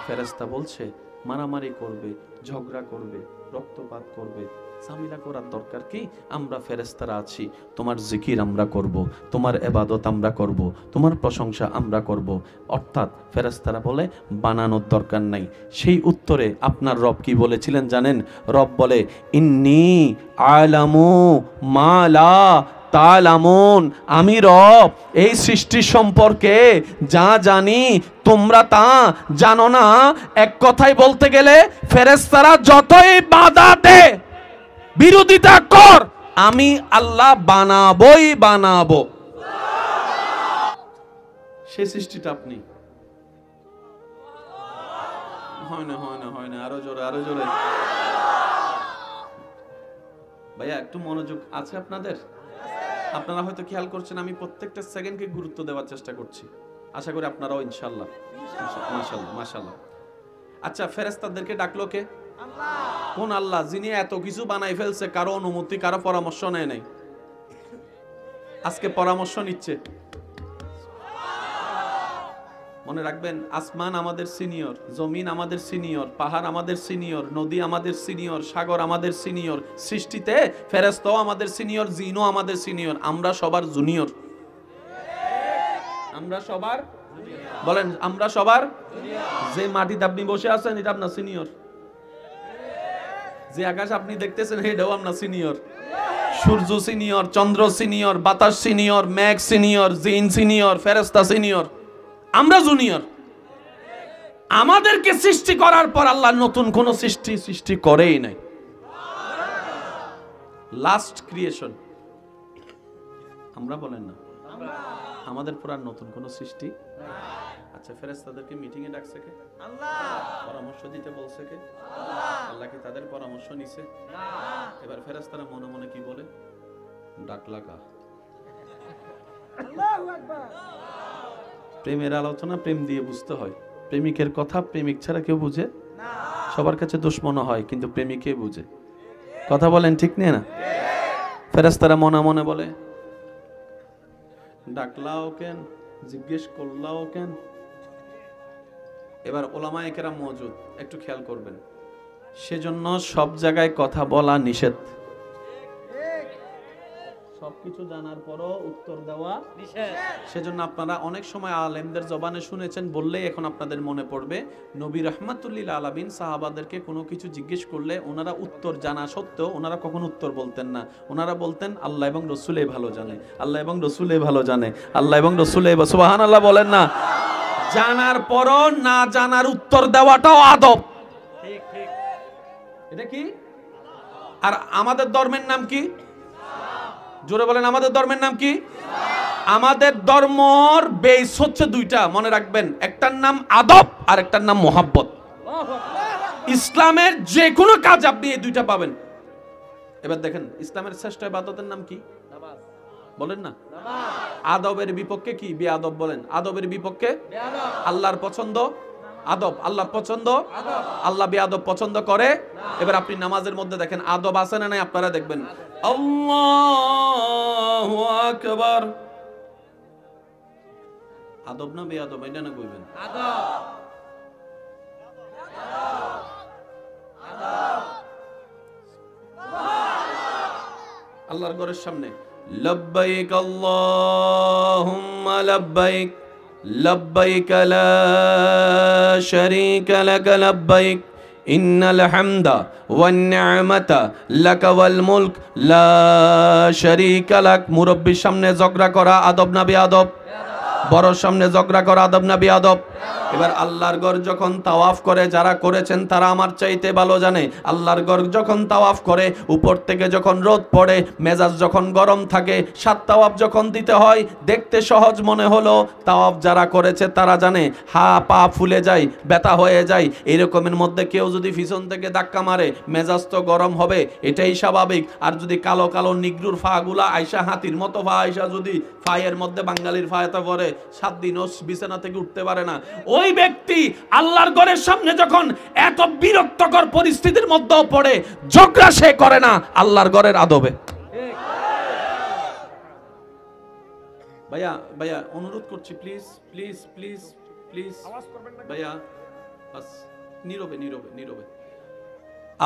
ফেরেশতা বলছে মারামারি করবে, ঝগড়া করবে, রক্তপাত করবে। ঝামেলা করার দরকার কি? আমরা ফেরেশতারা আছি, তোমার জিকির আমরা করব, তোমার ইবাদত আমরা করব, তোমার প্রশংসা আমরা করব। অর্থাৎ ফেরেশতারা বলে বানানোর দরকার নাই। সেই উত্তরে আপনার রব কি বলেছিলেন জানেন? রব বলে ইন্নী আলামু মা লা তালামুন, আমি রব এই সৃষ্টি সম্পর্কে যা জানি তোমরা তা জানো না। এক কথায় বলতে গেলে ফেরেশতারা যতই বাধা দেয়, বিরোধিতা কর, আমি আল্লাহ বানাবোই বানাবো। সে সৃষ্টিটা আপনি। হয় না, হয় না, হয় না, আরো জোরে, আরো জোরে। ভাইয়া একটু মনোযোগ আছে আপনাদের? আপনারা হয়তো খেয়াল করছেন আমি প্রত্যেকটা সেকেন্ডকে গুরুত্ব দেওয়ার চেষ্টা করছি। আশা করি আপনারাও ইনশাআল্লাহ। মাশাআল্লাহ, মাশাআল্লাহ। আচ্ছা, ফেরেশতাদেরকে ডাকলো কে? আল্লাহ। কোন আল্লাহ? যিনি এত কিছু বানাই ফেলছে, কারো অনুমতি, কারো পরামর্শ নেয় নাই। আজকে পরামর্শ নিচ্ছে। মনে রাখবেন, আসমান আমাদের সিনিয়র, জমিন আমাদের সিনিয়র, পাহাড় আমাদের সিনিয়র, নদী আমাদের সিনিয়র, সাগর আমাদের সিনিয়র, সৃষ্টিতে ফেরেশতাও আমাদের সিনিয়র, জিনও আমাদের সিনিয়র, আমরা সবার জুনিয়র। আমরা সবার, বলেন আমরা সবার। যে মাটিতে আপনি বসে আছেন এটা আপনার সিনিয়র, যে আকাশ আপনি দেখতেছেন এটাও আপনার সিনিয়র, সূর্য সিনিয়র, চন্দ্র সিনিয়র, বাতাস সিনিয়র, মেঘ সিনিয়র, জিন সিনিয়র, ফেরেশতা সিনিয়র, আমরা জুনিয়র। আমাদেরকে সৃষ্টি করার পর আল্লাহ নতুন কোন সৃষ্টি করেই নাই। লাস্ট ক্রিয়েশন আমরা, বলেন না? আমাদের পর আর নতুন কোন সৃষ্টি। আচ্ছা, ফেরেশতাদেরকে মিটিং এ ডাকছে কে? আল্লাহ। পরামর্শ দিতে বলছে কে? আল্লাহ। আল্লাহ কি তাদের পরামর্শ নিছে? না। এবার ফেরেশতারা মনে মনে কি বলে? ডাকলা কা? আল্লাহু আকবার। প্রেমের আলোচনা প্রেম দিয়ে বুঝতে হয়। প্রেমিকের কথা প্রেমিক ছাড়া কেউ বুঝে না। সবার কাছে দুশ্মন হয়, কিন্তু প্রেমিকে বুঝে। কথা বলেন, ঠিক নেই না? ফেরেশতারা মনে মনে বলে ডাকলাও কেন, জিজ্ঞেস করলাও কেন? এবার ওলামায়ে কেরাম মওজুদ, একটু খেয়াল করবেন। সেজন্য সব জায়গায় কথা বলা নিষেধ। সবকিছু জানার পরও উত্তর দেওয়া নিষেধ। সেজন্য আপনারা অনেক সময় আলেমদের জবানে শুনেছেন, বললেই এখন আপনাদের মনে পড়বে, নবী রাহমাতুল্লিল আলামিন সাহাবাদেরকে কোনো কিছু জিজ্ঞেস করলে ওনারা উত্তর জানা সত্ত্বেও ওনারা কখনো উত্তর বলতেন না। ওনারা বলতেন আল্লাহ এবং রসুলই ভালো জানে, আল্লাহ এবং রসুলই ভালো জানে, আল্লাহ এবং রসুলই। সুবহানাল্লাহ বলেন না? জানার পরও না জানার উত্তর দেওয়াটাও আদব। ঠিক ঠিক, এটা কি? আর আমাদের ধর্মের নাম কি? জোরে বলেন, আমাদের ধর্মের নাম কি? আমাদের ধর্মর বেস হচ্ছে দুইটা, মনে রাখবেন। একটার নাম আদব আর একটার নাম মোহাব্বত। ইসলামের যে কোনো কাজ আপনি এই দুইটা পাবেন। এবার দেখেন, ইসলামের শ্রেষ্ঠ ইবাদতের নাম কি? নামাজ। বলেন না? আদবের বিপক্ষে কি? বেয়াদব। বলেন, আদবের বিপক্ষে আল্লাহর পছন্দ আদব, আল্লাহ পছন্দ আল্লাহ বেয়াদব পছন্দ করে। এবার আপনি নামাজের মধ্যে দেখেন আদব আছে না নাই, আপনারা দেখবেন। আল্লাহু আকবার, আদব না বেয়াদব? এটা না কইবেন আদব। আল্লাহর ঘরের সামনে লব্বাইক আল্লাহুম্মা লব্বাইক, লব্বাইক লা শারীকা লাক লব্বাইক, ইন্নাল হামদা ওয়ান নি'মাতা লাকা ওয়াল মুলক লা শারীকা লাক। মুরব্বির সামনে ঝগড়া করা আদব না বেয়াদব? বড়র সামনে ঝগড়া করা আদব না বেয়াদব? এবার আল্লাহর ঘর যখন তাওয়াফ করে, যারা করেছেন তারা আমার চাইতে ভালো জানে। আল্লাহর ঘর যখন তাওয়াফ করে, উপর থেকে যখন রোদ পড়ে, মেজাজ যখন গরম থাকে, 7 তাওয়াফ যখন দিতে হয়, দেখতে সহজ মনে হলো, তাওয়াফ যারা করেছে তারা জানে পা ফুলে যায়, ব্যথা হয়ে যায়। এরকমের মধ্যে কেউ যদি পিছন থেকে ধাক্কা মারে, মেজাজ তো গরম হবে, এটাই স্বাভাবিক। আর যদি কালো কালো নিগ্রুর ফাগুলা আয়সা, হাতির মতো ফা আয়সা যদি ফায়ের মধ্যে বাঙালির ফায়তা পরে, 7 দিন ও বিছানা থেকে উঠতে পারে না। ওই ব্যক্তি আল্লাহর ঘরের সামনে যখন এত বিরক্তকর পরিস্থিতির মধ্যেও পড়ে, ঝগড়া সে করে না আল্লাহর ঘরের আদবে। ভাইয়া ভাইয়া অনুরোধ করছি, প্লিজ প্লিজ প্লিজ প্লিজ ভাইয়া, বাস নীরবে নীরবে নীরবে।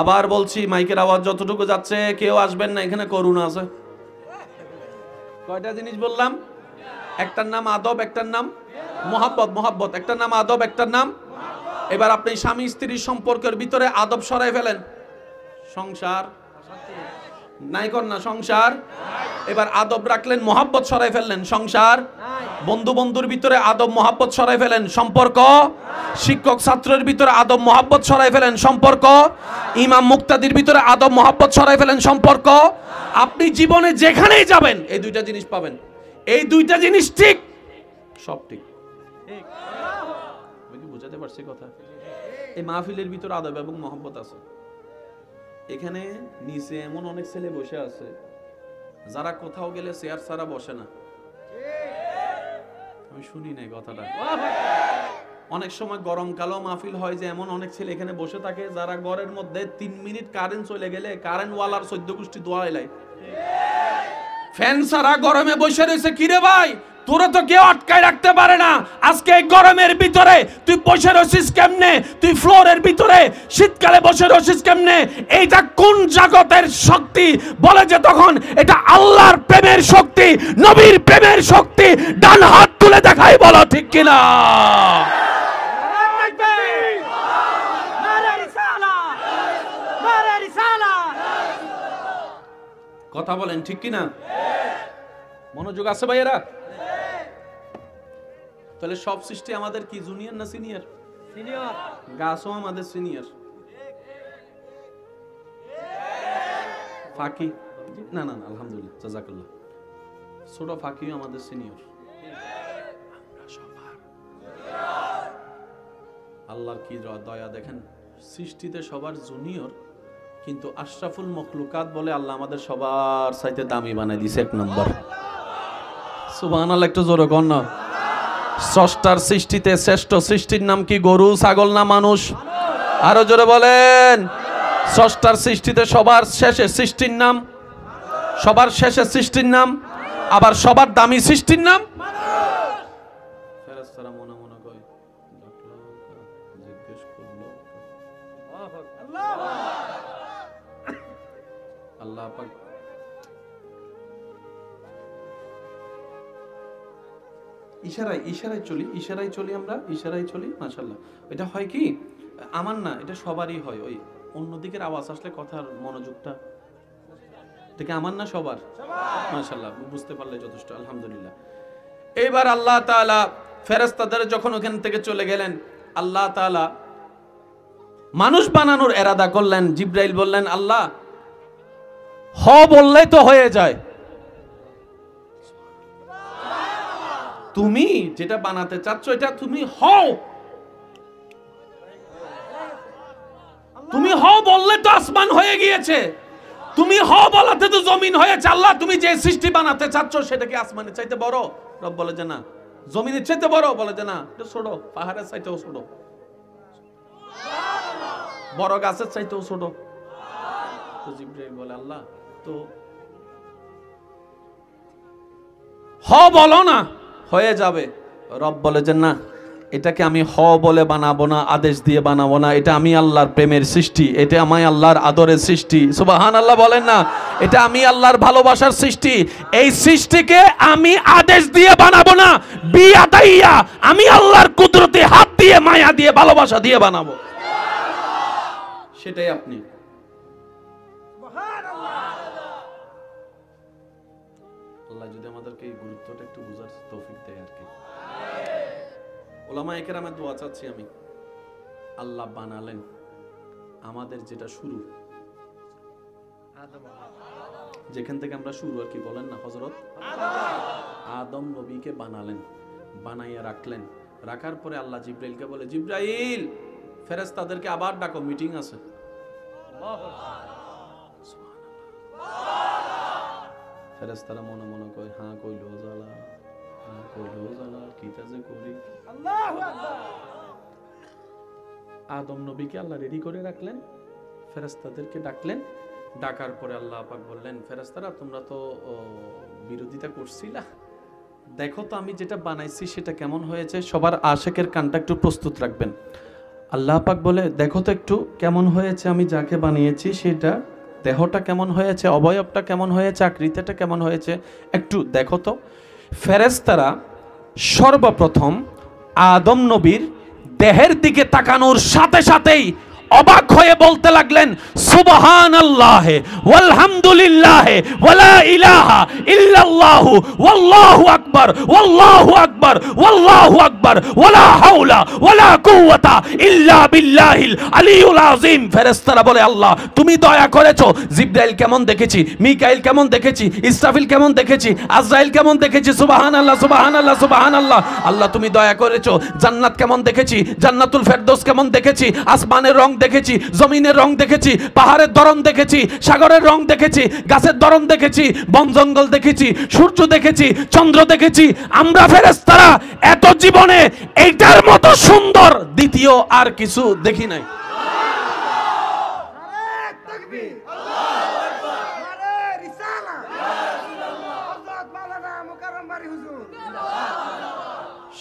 আবার বলছি, মাইকের আওয়াজ যতটুকু যাচ্ছে কেউ আসবেন না, এখানে করুণা আছে। কয়টা জিনিস বললাম? একটার নাম আদব, একটার নাম মোহাব্বত। মোহাব্বত একটার নাম আদব, একটার নাম। এবার আপনি স্বামী স্ত্রীর সম্পর্কের ভিতরে আদব সরাই ফেলেন, সংসার নাই কর না, সংসার। এবার আদব রাখলেন, মোহাব্বত সরাই ফেললেন, সংসার। বন্ধু বন্ধুর ভিতরে আদব মোহাব্বত সরাই ফেলেন, সম্পর্ক। শিক্ষক ছাত্রের ভিতরে আদব মোহাব্বত সরাই ফেলেন, সম্পর্ক। ইমাম মুক্তাদির ভিতরে আদব মোহাব্বত সরাই ফেলেন, সম্পর্ক। আপনি জীবনে যেখানেই যাবেন এই দুইটা জিনিস পাবেন। এই দুইটা জিনিস ঠিক, সব ঠিক। আমি কি বুঝাতে পারছি কথা? এই মাহফিলের ভিতরে আদব এবং মোহাব্বত আছে। এখানে নিচে এমন অনেক ছেলে বসে আছে যারা কোথাও গেলে চেয়ার ছাড়া বসে না। আমি শুনি নাই কথাটা। অনেক সময় গরমকালও মাহফিল হয় যে এমন অনেক ছেলে এখানে বসে থাকে যারা ঘরের মধ্যে 3 মিনিট কারেন্ট চলে গেলে কারেন্ট ওয়ালার 14 গোষ্ঠী দোয়া এলাই। ফ্যান ছাড়া গরমে বসে রয়েছে। কিরে ভাই, তোরা তো কেউ আটকায় রাখতে পারে না। আজকে এই গরমের ভিতরে তুই বসে রয়েছিস কেমনে? তুই ফ্লোরের ভিতরে শীতকালে বসে রয়েছিস কেমনে? এইটা কোন জগতের শক্তি? বলে যে তখন এটা আল্লাহর প্রেমের শক্তি, নবীর প্রেমের শক্তি। ডান হাত তুলে দেখাই, বলো ঠিক কিনা? কথা বলেন ঠিক কিনা? মনোযোগ আছে ভাইয়েরা? তাহলে সব সৃষ্টি আমাদের কি জুনিয়র না সিনিয়র? সিনিয়র। গাছও আমাদের সিনিয়র। ফাঁকি না না আলহামদুলিল্লাহ, জাযাকাল্লাহ। ছোট ফাঁকিও আমাদের সিনিয়র। আমরা সবার আল্লাহর কি দয়া দেখেন, সৃষ্টিতে সবার জুনিয়র, কিন্তু আশরাফুল মখলুকাত বলে আল্লাহ আমাদের সবার চাইতে দামি বানাই দিয়েছে, 1 নম্বর। সুবহানাল্লাহ, একটু জোরে কর না। স্রষ্টার সৃষ্টিতে শ্রেষ্ঠ সৃষ্টির নাম কি? গরু, ছাগল না মানুষ? আরো জোরে বলেন। স্রষ্টার সৃষ্টিতে সবার শেষে সৃষ্টির নাম, সবার শেষে সৃষ্টির নাম, আবার সবার দামি সৃষ্টির নাম ফেরেশতারা মনে মনে কয়, জিজ্ঞেস করলো আল্লাহ পাক। ইশারায় চলি আমরা, ইশারায় চলি। মাশাআল্লাহ। এটা হয় কি, আমার না, এটা সবারই হয়। ওই অন্যদিকের আওয়াজ আসলে কথার মনোযোগটা, এটা আমার না সবার? মাশাআল্লাহ, বুঝতে পারলে যথেষ্ট, আলহামদুলিল্লাহ। এবার আল্লাহ তাআলা ফেরেশতাদের যখন ওখান থেকে চলে গেলেন, আল্লাহ তাআলা মানুষ বানানোর এরাদা করলেন। জিবরাইল বললেন, আল্লাহ হ বললেই তো হয়ে যায়, তুমি যেটা বানাতে চাচ্ছ এটা তুমি হও। তুমি হও বললে তো আসমান হয়ে গিয়েছে, তুমি হও বলাতে তো জমিন হয়েছে। আল্লাহ তুমি যে সৃষ্টি বানাতে চাচ্ছ সেটা কি আসমানের চাইতে বড়? রব বলে যে না। জমিনের চাইতে বড়? বলে যে না, এটা ছোট। পাহাড়ের চাইতেও ছোট, বড় গাছের চাইতেও ছোট। তো জিবরাইল বলে, আল্লাহ তো হ বলো না, হয়ে যাবে। রব বলে যে না, এটাকে আমি হ বলে বানাবো না, আদেশ দিয়ে বানাবো না। এটা আমি আল্লাহর প্রেমের সৃষ্টি, এটা আমি আল্লাহর আদরের সৃষ্টি। সুবহানাল্লাহ বলেন না। এটা আমি আল্লাহর ভালোবাসার সৃষ্টি। এই সৃষ্টিকে আমি আদেশ দিয়ে বানাবো না, বিয়াদাইয়া, আমি আল্লাহর কুদরতে হাত দিয়ে, মায়া দিয়ে, ভালোবাসা দিয়ে বানাবো। সেটাই আপনি। আল্লাহ যদি আমাদেরকে এই গুরুত্বটা একটু বুঝার তৌফিক দেয় আর কি। উলামায়ে কেরামের দোয়া চাচ্ছি আমি, আল্লাহ বানালেন আমাদের যেটা শুরু, যেখান থেকে আমরা শুরু আর কি, বলেন না হযরত আদম নবীকে বানালেন, বানাইয়া রাখলেন। রাখার পরে আল্লাহ জিবরাইলকে বলে, জিবরাইল ফেরেশতাদেরকে আবার ডাকো, মিটিং আছে। ফেরেশতারা মনে মনে কয়, হ্যাঁ কইলো জ্বালা, হ্যাঁ কইলো জ্বালা, কিটা যে করি। আল্লাহু আকবার। আদম নবীকে আল্লাহ রেডি করে রাখলেন, ফেরেশতাদেরকে ডাকলেন। ডাকার পরে আল্লাহ পাক বললেন, ফেরেশতারা তোমরা তো বিরোধিতা করছিলা, দেখো তো আমি যেটা বানাইছি সেটা কেমন হয়েছে। সবার আশেকের কানটা একটু প্রস্তুত রাখবেন। আল্লাহ পাক বলে দেখো তো একটু কেমন হয়েছে আমি যাকে বানিয়েছি, সেটা দেহটা কেমন হয়েছে, অবয়বটা কেমন হয়েছে, আকৃতিটা কেমন হয়েছে, একটু দেখো তো। ফেরেশতারা সর্বপ্রথম আদম নবীর দেহের দিকে তাকানোর সাথে সাথেই অবাক হয়ে বলতে লাগলেন সুবহানাল্লাহ ওয়ালহামদুলিল্লাহ ওয়ালা ইলাহা ইল্লাল্লাহু ওয়াল্লাহু আকবার ওয়াল্লাহু আকবার ওয়াল্লাহু আকবার ওয়ালা হাওলা ওয়ালা কুওয়াতা ইল্লা বিল্লাহিল আলিয়ুল আযীম। ফেরেশতারা বলে আল্লাহ তুমি দয়া করেছো, জিবরাইল কেমন দেখেছি, মিকাইল কেমন দেখেছি, ইসরাফিল কেমন দেখেছি, আজরাইল কেমন দেখেছি, সুবহানাল্লাহ সুবহানাল্লাহ সুবহানাল্লাহ। আল্লাহ তুমি দয়া করেছো, জান্নাত কেমন দেখেছি, জান্নাতুল ফেরদৌস কেমন দেখেছি, আসমানের রং দেখেছি, জমিনের রং দেখেছি, পাহাড়ের ধরন দেখেছি, সাগরের রং দেখেছি, গাছের ধরন দেখেছি, বন জঙ্গল দেখেছি, সূর্য দেখেছি, চন্দ্র দেখেছি। আমরা ফেরেশতারা এত জীবনে এইটার মতো সুন্দর দ্বিতীয় আর কিছু দেখি নাই।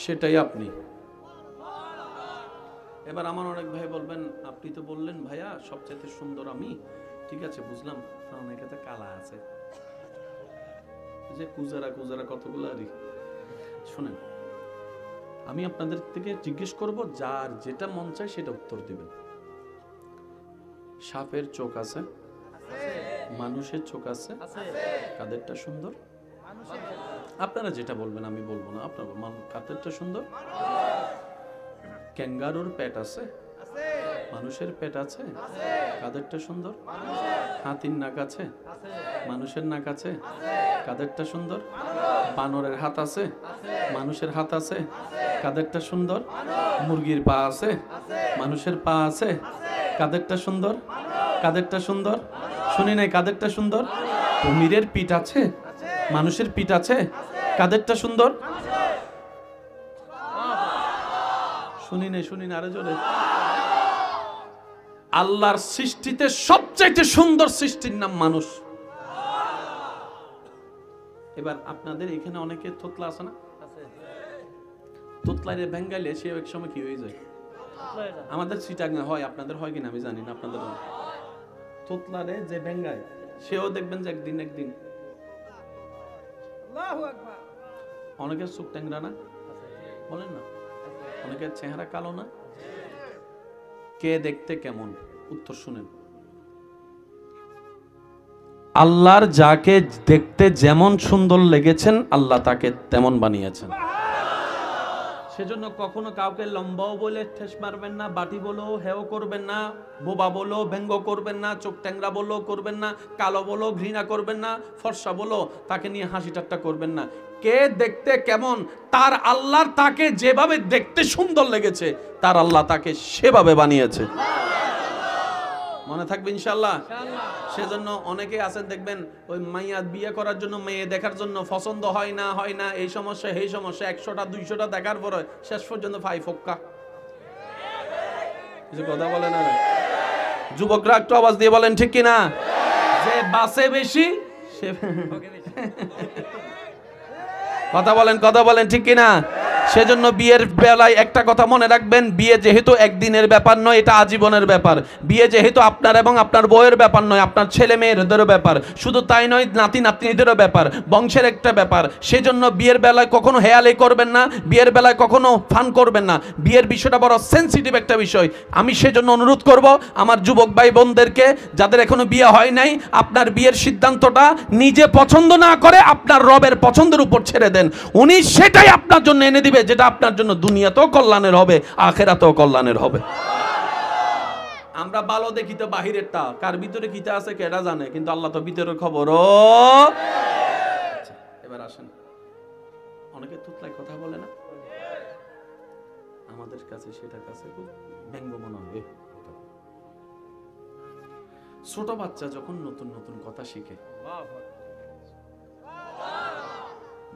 সেটাই আপনি। এবার আমার অনেক ভাই বলবেন আপনি তো বললেন ভাইয়া সবচেয়ে সুন্দর আমি, ঠিক আছে বুঝলাম, অনেকে তো কালা আছে, যে কুজারা কুজারা কতগুলো আরই। শুনেন, আমি আপনাদের থেকে জিজ্ঞেস করব, যার যেটা মন চায় সেটা উত্তর দিবেন। সাপের চোখ আছে, মানুষের চোখ আছে, কাদেরটা সুন্দর? আপনারা যেটা বলবেন আমি বলবো না, আপনার কাদেরটা সুন্দর? ক্যাঙ্গারুর পেট আছে, মানুষের পেট আছে, কাদেরটা সুন্দর? হাতির নাক আছে, মানুষের নাক আছে, কাদেরটা সুন্দর? বানরের হাত আছে, মানুষের হাত আছে, কাদেরটা সুন্দর? মুরগির পা আছে, মানুষের পা আছে, কাদেরটা সুন্দর? কাদেরটা সুন্দর? শুনি নাই, কাদেরটা সুন্দর? কুমিরের পিঠ আছে, মানুষের পিঠ আছে, কাদেরটা সুন্দর? শুনি নাই, আরো জোরে। আল্লাহর সৃষ্টিতে সবচাইতে সুন্দর সৃষ্টির নাম মানুষ। এবার আপনাদের এখানে অনেকে থোতলা আছে না? তোতলারে বেঙ্গালে সে এক সময় কি হয়ে যায়? আমাদের চিটাগাং হয়, আপনাদের হয় কিনা আমি জানি না। আপনাদের তোতলারে যে বেঙ্গায় সেও দেখবেন যে একদিন অনেকের চোখ ট্যাংরা না, বলেন না? অনেকের চেহারা কালো না? কে দেখতে কেমন? উত্তর শুনেন। আল্লাহর যাকে দেখতে যেমন সুন্দর লেগেছেন আল্লাহ তাকে তেমন বানিয়েছেন। সেজন্য কখনো কাউকে লম্বাও বলে ঠেস মারবেন না, বাটি বলো হেও করবেন না, বোবা বলো ব্যঙ্গ করবেন না, চোখ ট্যাংরা বলো করবেন না, কালো বলো ঘৃণা করবেন না, ফর্সা বলো তাকে নিয়ে হাসি ঠাট্টা করবেন না। কে দেখতে কেমন, তার আল্লাহর তাকে যেভাবে দেখতে সুন্দর লেগেছে তার আল্লাহ তাকে সেভাবে বানিয়েছে। মনে থাকবে ইনশাআল্লাহ। সেজন্য অনেকে আছেন দেখবেন ওই মাইয়া বিয়ে করার জন্য, মেয়ে দেখার জন্য পছন্দ হয় না, এই সমস্যা এই সমস্যা, 100টা 200টা দেখার পরে শেষ পর্যন্ত ফাই ফক্কা। কিছু কথা বলেন না যুবকরা, একটু আওয়াজ দিয়ে বলেন ঠিক কিনা? যে বাসে বেশি সে কথা বলেন ঠিক কিনা? সেজন্য বিয়ের বেলায় একটা কথা মনে রাখবেন, বিয়ে যেহেতু একদিনের ব্যাপার নয়, এটা আজীবনের ব্যাপার। বিয়ে যেহেতু আপনার এবং আপনার বউয়ের ব্যাপার নয়, আপনার ছেলে মেয়েদেরও ব্যাপার। শুধু তাই নয়, নাতি নাতনিদেরও ব্যাপার, বংশের একটা ব্যাপার। সেজন্য বিয়ের বেলায় কখনো হেয়ালি করবেন না, বিয়ের বেলায় কখনো ফান করবেন না। বিয়ের বিষয়টা বড় সেনসিটিভ একটা বিষয়। আমি সেজন্য অনুরোধ করব আমার যুবক ভাই বোনদেরকে, যাদের এখনো বিয়ে হয় নাই, আপনার বিয়ের সিদ্ধান্তটা নিজে পছন্দ না করে আপনার রবের পছন্দের উপর ছেড়ে দেন। উনি সেটাই আপনার জন্য এনে দিবে, যেটা আপনার জন্য দুনিয়াতেও কল্যাণের হবে, আখিরাতেও কল্যাণের হবে। আমরা ভালো দেখি তো বাহিরেরটা, কার ভিতরে কিটা আছে কেডা জানে, কিন্তু আল্লাহ তো ভিতরের খবরও। এবার আসেন, অনেকে তুতলায় কথা বলে না, আমাদের কাছে সেটা কাছে খুব ব্যঙ্গ মনে হবে। ছোট বাচ্চা যখন নতুন নতুন কথা শিখে,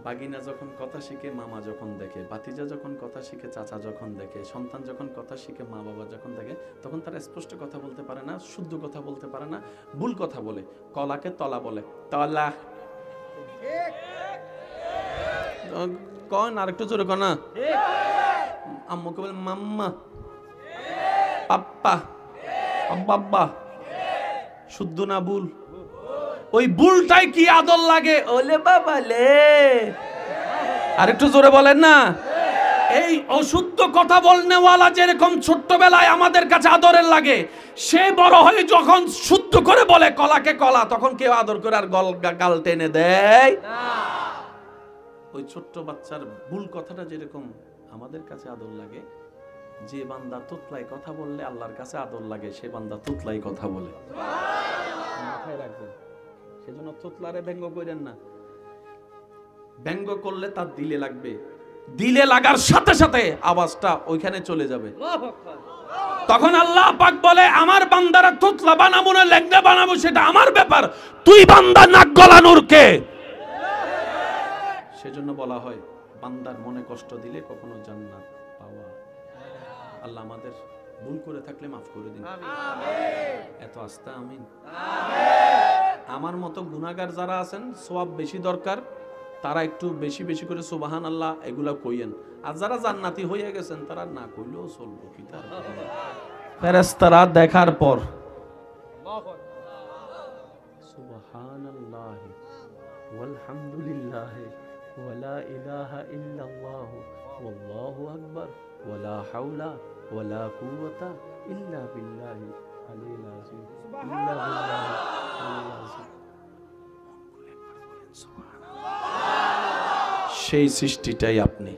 বাগিনা যখন কথা শিখে, মামা যখন দেখে, ভাতিজা যখন কথা শিখে, চাচা যখন দেখে, সন্তান যখন কথা শিখে, মা বাবা যখন দেখে, তখন তারা স্পষ্ট কথা বলতে পারে না, শুদ্ধ কথা বলতে পারে না, ভুল কথা বলে। কলাকে তলা বলে, তলা কন, আর একটু জোরে কনা। আম্মুকে বলে মাম্মা, পাপ্পা বাব্বা, শুদ্ধ না ভুল? ওই ভুলটাই কি আদর লাগে? ওলে বাবা লে, আর একটু জোরে বলেন না। এই অশুদ্ধ কথা বলনেওয়ালা যেরকম ছোট্টবেলায় আমাদের কাছে আদরের লাগে, সে বড় হয়ে যখন শুদ্ধ করে বলে কলাকে কলা, তখন কেউ আদর করে আর গাল টেনে দেয় না। ওই ছোট্ট বাচ্চার ভুল কথাটা যেরকম আমাদের কাছে আদর লাগে, যে বান্দা তুতলাই কথা বললে আল্লাহর কাছে আদর লাগে, সে বান্দা তুতলাই কথা বলে। মাথায় রাখবেন, সেজন্য তুতলারে ব্যঙ্গ করেন না। ব্যঙ্গ করলে তার দিলে লাগবে, দিলে লাগার সাথে সাথে আওয়াজটা ওইখানে চলে যাবে। তখন আল্লাহ পাক বলে, আমার বান্দারা তুতলা বানাবো না ল্যাংড়া বানাবো সেটা আমার ব্যাপার, তুই বান্দা নাক গলানোর কে? সেজন্য বলা হয়, বান্দার মনে কষ্ট দিলে কখনো জান্নাত পাওয়া। আল্লাহ আমাদের ভুল করে থাকলে মাফ করে দিন, এত আস্তে আমিন। আমার মতো গুনাহগার যারা আছেন, সওয়াব বেশি দরকার, তারা একটু বেশি বেশি করে সুবহান আল্লাহ এগুলা কইয়েন। আর যারা জান্নাতি হয়ে গেছেন তারা না কইলেও চলবে। কি তার ফেরেশতারা দেখার পর সুবহানাল্লাহ ওয়ালহামদুলিল্লাহ ওয়ালা ইলাহা ইল্লাল্লাহ ওয়াল্লাহু আকবার ওয়ালা হাওলা ওয়ালা কুওয়াতা ইল্লা বিল্লাহি আলিল আযীম। ইল্লা বিল্লাহি আলিল আযীম। সেই সৃষ্টিটাই আপনি।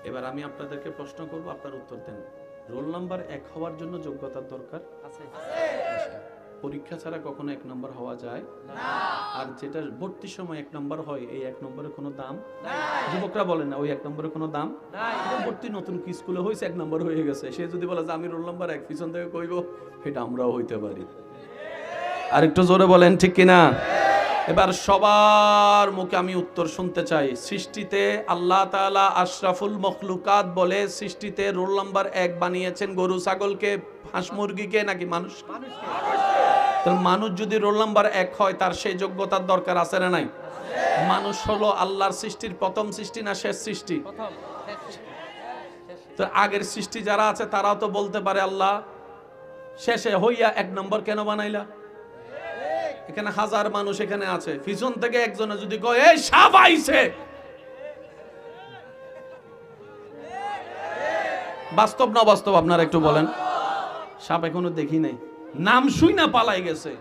এবার আমি আপনাদেরকে প্রশ্ন করব, আপনার উত্তর দেন। রোল নাম্বার 1 হওয়ার জন্য যোগ্যতার দরকার আছে? পরীক্ষা ছাড়া কখনো 1 নম্বর হওয়া যায় না। আর যেটা ভর্তির সময় 1 নম্বর হয়, এই 1 নম্বরের কোনো দাম নাই। যুবকরা বলেন না, ওই 1 নম্বরের কোনো দাম নাই। ভর্তি নতুন কি স্কুলে হয়েছে 1 নম্বর হয়ে গেছে, সে যদি বলে যে আমি রোল নাম্বার 1 পিছন থেকে কইব, এটা আমরাও হইতে পারি। আর একটু জোরে বলেন ঠিক কিনা? এবার সবার মুখে আমি উত্তর শুনতে চাই। সৃষ্টিতে আল্লাহ তাআলা আশরাফুল মখলুকাত বলে সৃষ্টিতে রোল নাম্বার 1 বানিয়েছেন গরু ছাগলকে, হাঁস মুরগিকে, নাকি মানুষকে? তাহলে মানুষ যদি রোল নাম্বার 1 হয়, তার সেই যোগ্যতার দরকার আছে না নাই? মানুষ হলো আল্লাহর সৃষ্টির প্রথম সৃষ্টি না শেষ সৃষ্টি? তো আগের সৃষ্টি যারা আছে তারাও তো বলতে পারে, আল্লাহ শেষে হইয়া 1 নম্বর কেন বানাইলা? এখানে হাজার মানুষ এখানে আছে, পিছন থেকে একজনে যদি কয় এই সাপ আইছে, বাস্তব না বাস্তব আপনারা একটু বলেন? সাপ এখনো দেখি নাই, নাম শুই না পালাই গেছে।